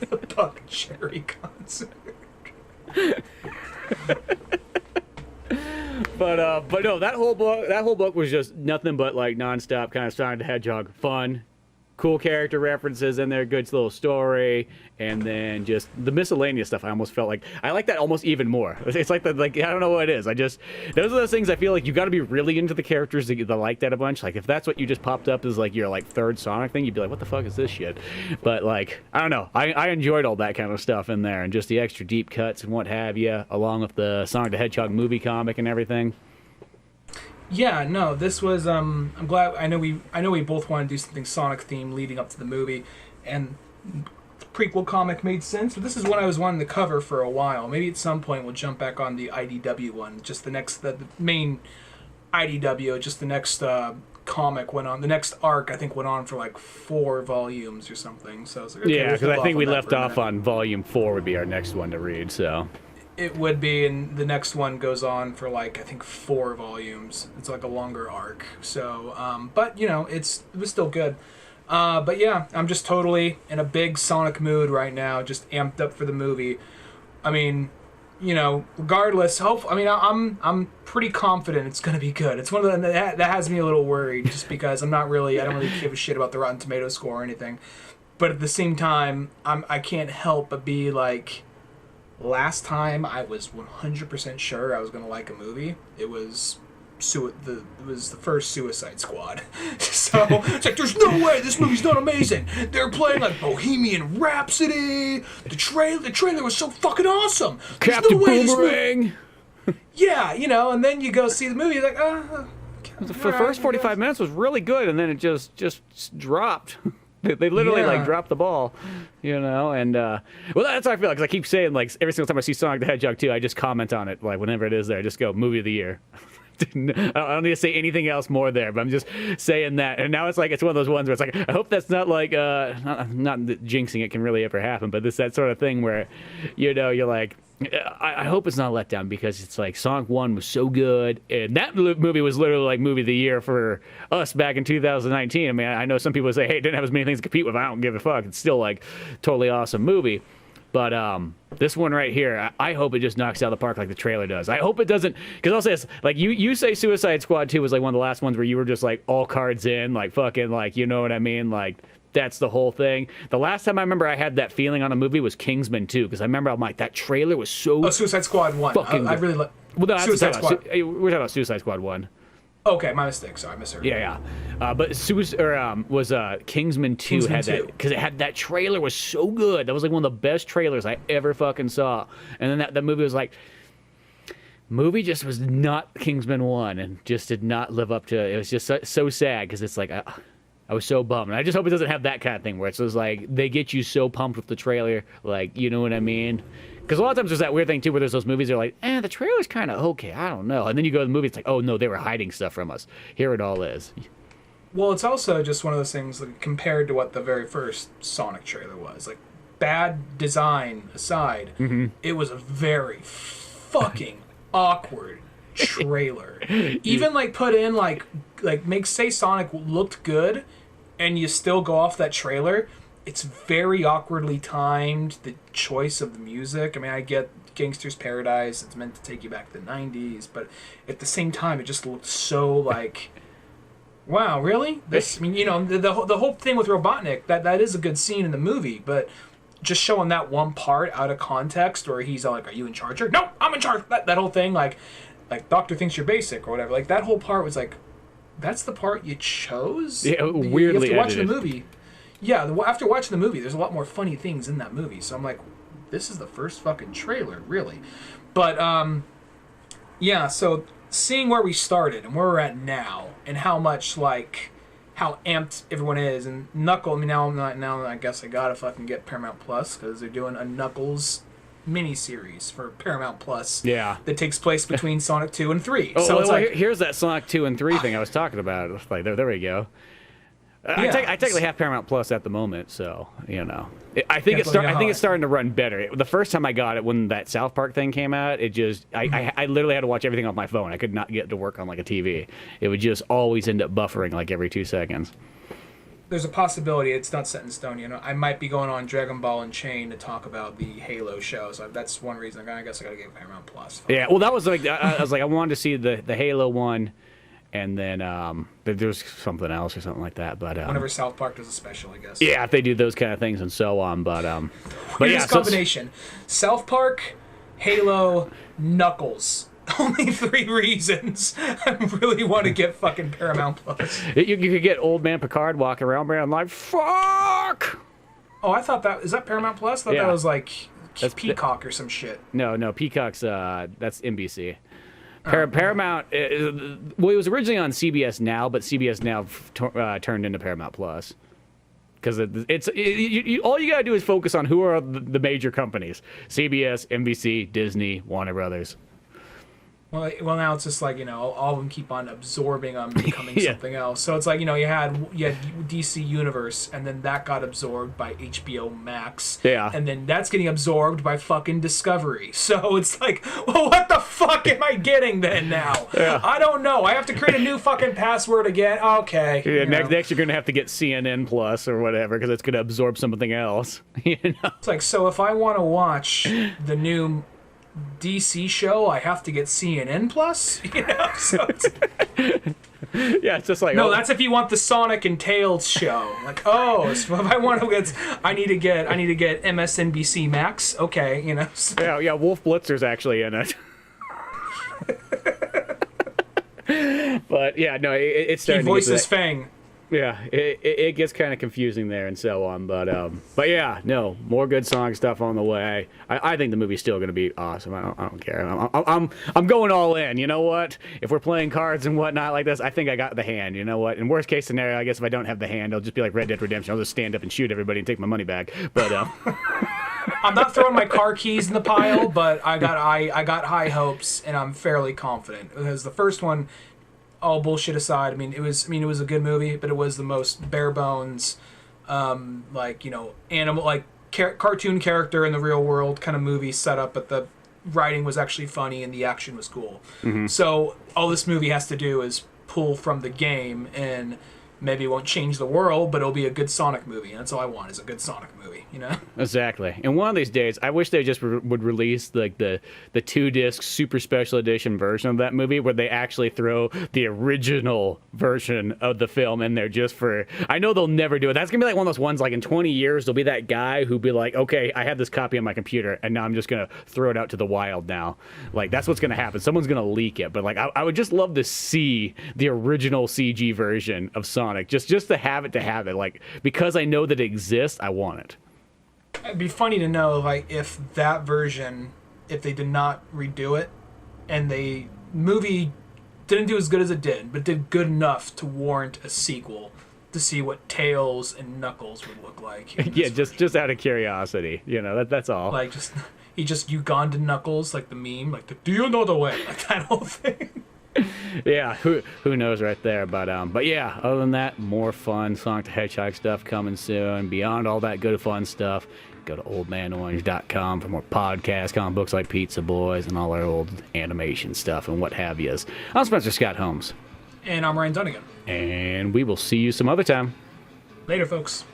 The Buck Cherry concert. But no, that whole book was just nothing but like nonstop kind of Sonic the Hedgehog fun. Cool character references in there, good little story, and then just the miscellaneous stuff. I almost felt like I like that almost even more. It's like I don't know what it is. Those are those things I feel like you got to be really into the characters that like that a bunch. Like if that's what you just popped up as like your like third Sonic thing, you'd be like, what the fuck is this shit? But like I don't know, I enjoyed all that kind of stuff in there and just the extra deep cuts and what have you, along with the Sonic the Hedgehog movie comic and everything. Yeah, no, this was I'm glad. I know we both want to do something Sonic themed leading up to the movie, and the prequel comic made sense. But this is one I was wanting to cover for a while. Maybe at some point we'll jump back on the IDW one. Just the main IDW. Just the next comic went on. The next arc I think went on for like 4 volumes or something. So I was like, okay, yeah, because I think we left off on volume 4 would be our next one to read. So. It would be, and the next one goes on for like I think 4 volumes. It's like a longer arc. So, but it was still good. But yeah, I'm just totally in a big Sonic mood right now. Just amped up for the movie. I mean, regardless, I'm pretty confident it's gonna be good. It's one of the that has me a little worried, just because I don't really give a shit about the Rotten Tomatoes score or anything. But at the same time, I can't help but be like. Last time I was 100% sure I was gonna like a movie. It was the first Suicide Squad. So it's like there's no way this movie's not amazing. They're playing like Bohemian Rhapsody. The trailer was so fucking awesome. Captain Boomerang. Yeah, and then you go see the movie. You're like, the first 45 minutes was really good, and then it just dropped. They literally dropped the ball, and well, that's how I feel. Because I keep saying, like, every single time I see Sonic the Hedgehog 2, I just comment on it, like, whenever it is there. I just go, movie of the year. I don't need to say anything else more there, but I'm just saying that. And now it's like, it's one of those ones where it's like, I hope that's not like, not that jinxing it can really ever happen, but that sort of thing where, you're like, I hope it's not a letdown, because it's like Sonic 1 was so good, and that movie was literally like movie of the year for us back in 2019. I mean, I know some people say, hey, it didn't have as many things to compete with. I don't give a fuck. It's still like totally awesome movie. But this one right here, I hope it just knocks out of the park like the trailer does. I hope it doesn't, because I'll say this, like you say Suicide Squad 2 was like one of the last ones where you were just like all cards in, like fucking, like, you know what I mean? Like, that's the whole thing. The last time I remember I had that feeling on a movie was Kingsman 2, because I remember I'm like, that trailer was so Suicide Squad 1. Fucking I really like well, no, Suicide Squad. We're talking about Suicide Squad 1. Okay, my mistake. Sorry, I misheard. Yeah. But Kingsman 2 Kingsman had 2. that, because it had that trailer was so good. That was like one of the best trailers I ever fucking saw. And then that movie was like, just was not Kingsman 1 and just did not live up to it. It was just so sad, because it's like, I was so bummed. And I just hope it doesn't have that kind of thing where it's just like, they get you so pumped with the trailer, like, you know what I mean? Because a lot of times there's that weird thing, too, where there's those movies that are like, the trailer's kind of okay, I don't know. And then you go to the movie, it's like, oh, no, they were hiding stuff from us. Here it all is. Well, it's also just one of those things, like, compared to what the very first Sonic trailer was. Like, bad design aside, it was a very fucking awkward trailer. Even, like, put in, like say Sonic looked good, and you still go off that trailer, it's very awkwardly timed, the choice of the music. I mean, I get Gangster's Paradise, it's meant to take you back to the 90s, but at the same time, it just looked so, like, wow, really? This, I mean, you know, the whole thing with Robotnik, that is a good scene in the movie, but just showing that one part out of context, where he's like, are you in charge? Or, no, I'm in charge! That whole thing, like, doctor thinks you're basic, or whatever, like, that whole part was like, that's the part you chose? Yeah, weirdly you have to watch edited. the movie. Yeah, after watching the movie, there's a lot more funny things in that movie. So I'm like, this is the first fucking trailer, really. But, yeah, so seeing where we started and where we're at now, and how much, like, how amped everyone is, and Knuckle, I mean, now I guess I gotta fucking get Paramount Plus, because they're doing a Knuckles miniseries for Paramount Plus. Yeah. That takes place between Sonic 2 and 3. Oh, so it's like, here's that Sonic 2 and 3 thing I was talking about. It's like, there we go. I technically have Paramount Plus at the moment, so, you know. I think it's starting to run better. The first time I got it, when that South Park thing came out, it just, I literally had to watch everything off my phone. I could not get to work on, like, a TV. It would just always end up buffering, like, every 2 seconds. There's a possibility it's not set in stone. You know, I might be going on Dragon Ball and Chain to talk about the Halo show. So that's one reason. I guess I gotta get Paramount Plus. Yeah, well, that was like, I was like, I wanted to see the Halo one, and then there's something else or something like that. But whenever South Park does a special, I guess. Yeah, if they do those kind of things and so on. But yeah, combination: South Park, Halo, Knuckles. Only 3 reasons I really want to get fucking Paramount Plus. You could get old man Picard walking around being like, fuck! Oh, I thought that... Is that Paramount Plus? I thought that was like Peacock or some shit. No, Peacock's... that's NBC. Paramount... well, it was originally on CBS Now, but CBS Now turned into Paramount Plus. Because all you gotta do is focus on who are the major companies. CBS, NBC, Disney, Warner Brothers. Well, now it's just like, you know, all of them keep on absorbing them, becoming something else. So it's like, you know, you had DC Universe, and then that got absorbed by HBO Max. Yeah. And then that's getting absorbed by fucking Discovery. So it's like, well, what the fuck am I getting then now? Yeah. I don't know. I have to create a new fucking password again. Okay. Yeah, next you're gonna have to get CNN Plus or whatever, because it's gonna absorb something else. You know. It's like, so if I want to watch the new DC show, I have to get CNN Plus, you know. So yeah, it's just like, no, that's if you want the Sonic and Tails show. Like, oh, so if I want to get, I need to get MSNBC Max. Okay, you know. So. Yeah, Wolf Blitzer's actually in it. But yeah, no, it's starting. He voices Fang. Yeah, it gets kind of confusing there and so on, but yeah, no, more good song stuff on the way. I think the movie's still going to be awesome. I don't care. I'm going all in. You know what? If we're playing cards and whatnot like this, I think I got the hand. You know what? In worst case scenario, I guess if I don't have the hand, it'll just be like Red Dead Redemption. I'll just stand up and shoot everybody and take my money back. But I'm not throwing my car keys in the pile, but I got high hopes, and I'm fairly confident because the first one. All bullshit aside, I mean, it was a good movie, but it was the most bare bones, like, you know, animal, like cartoon character in the real world kind of movie set up, but the writing was actually funny and the action was cool. Mm-hmm. So all this movie has to do is pull from the game and Maybe it won't change the world, but it'll be a good Sonic movie. And that's all I want, is a good Sonic movie, you know? Exactly. And one of these days, I wish they just would release like the 2-disc super special edition version of that movie where they actually throw the original version of the film in there just for... I know they'll never do it. That's going to be like one of those ones, like in 20 years, there'll be that guy who'll be like, okay, I have this copy on my computer, and now I'm just going to throw it out to the wild now. Like, that's what's going to happen. Someone's going to leak it. But like, I would just love to see the original CG version of Sonic, just to have it. Like, because I know that it exists, I want it. It'd be funny to know, like, if that version, if they did not redo it, and the movie didn't do as good as it did, but did good enough to warrant a sequel, to see what Tails and Knuckles would look like. Yeah, just out of curiosity, you know, that's all. Like, he just Ugandan Knuckles, like the meme, like the "Do you know the way?" Like that whole thing. Yeah, who knows right there, but yeah, other than that, more fun Sonic the Hedgehog stuff coming soon. Beyond all that good fun stuff, go to oldmanorange.com for more podcasts, comic books like Pizza Boys, and all our old animation stuff and what have yous. I'm Spencer Scott Holmes. And I'm Ryan Dunnigan. And we will see you some other time. Later, folks.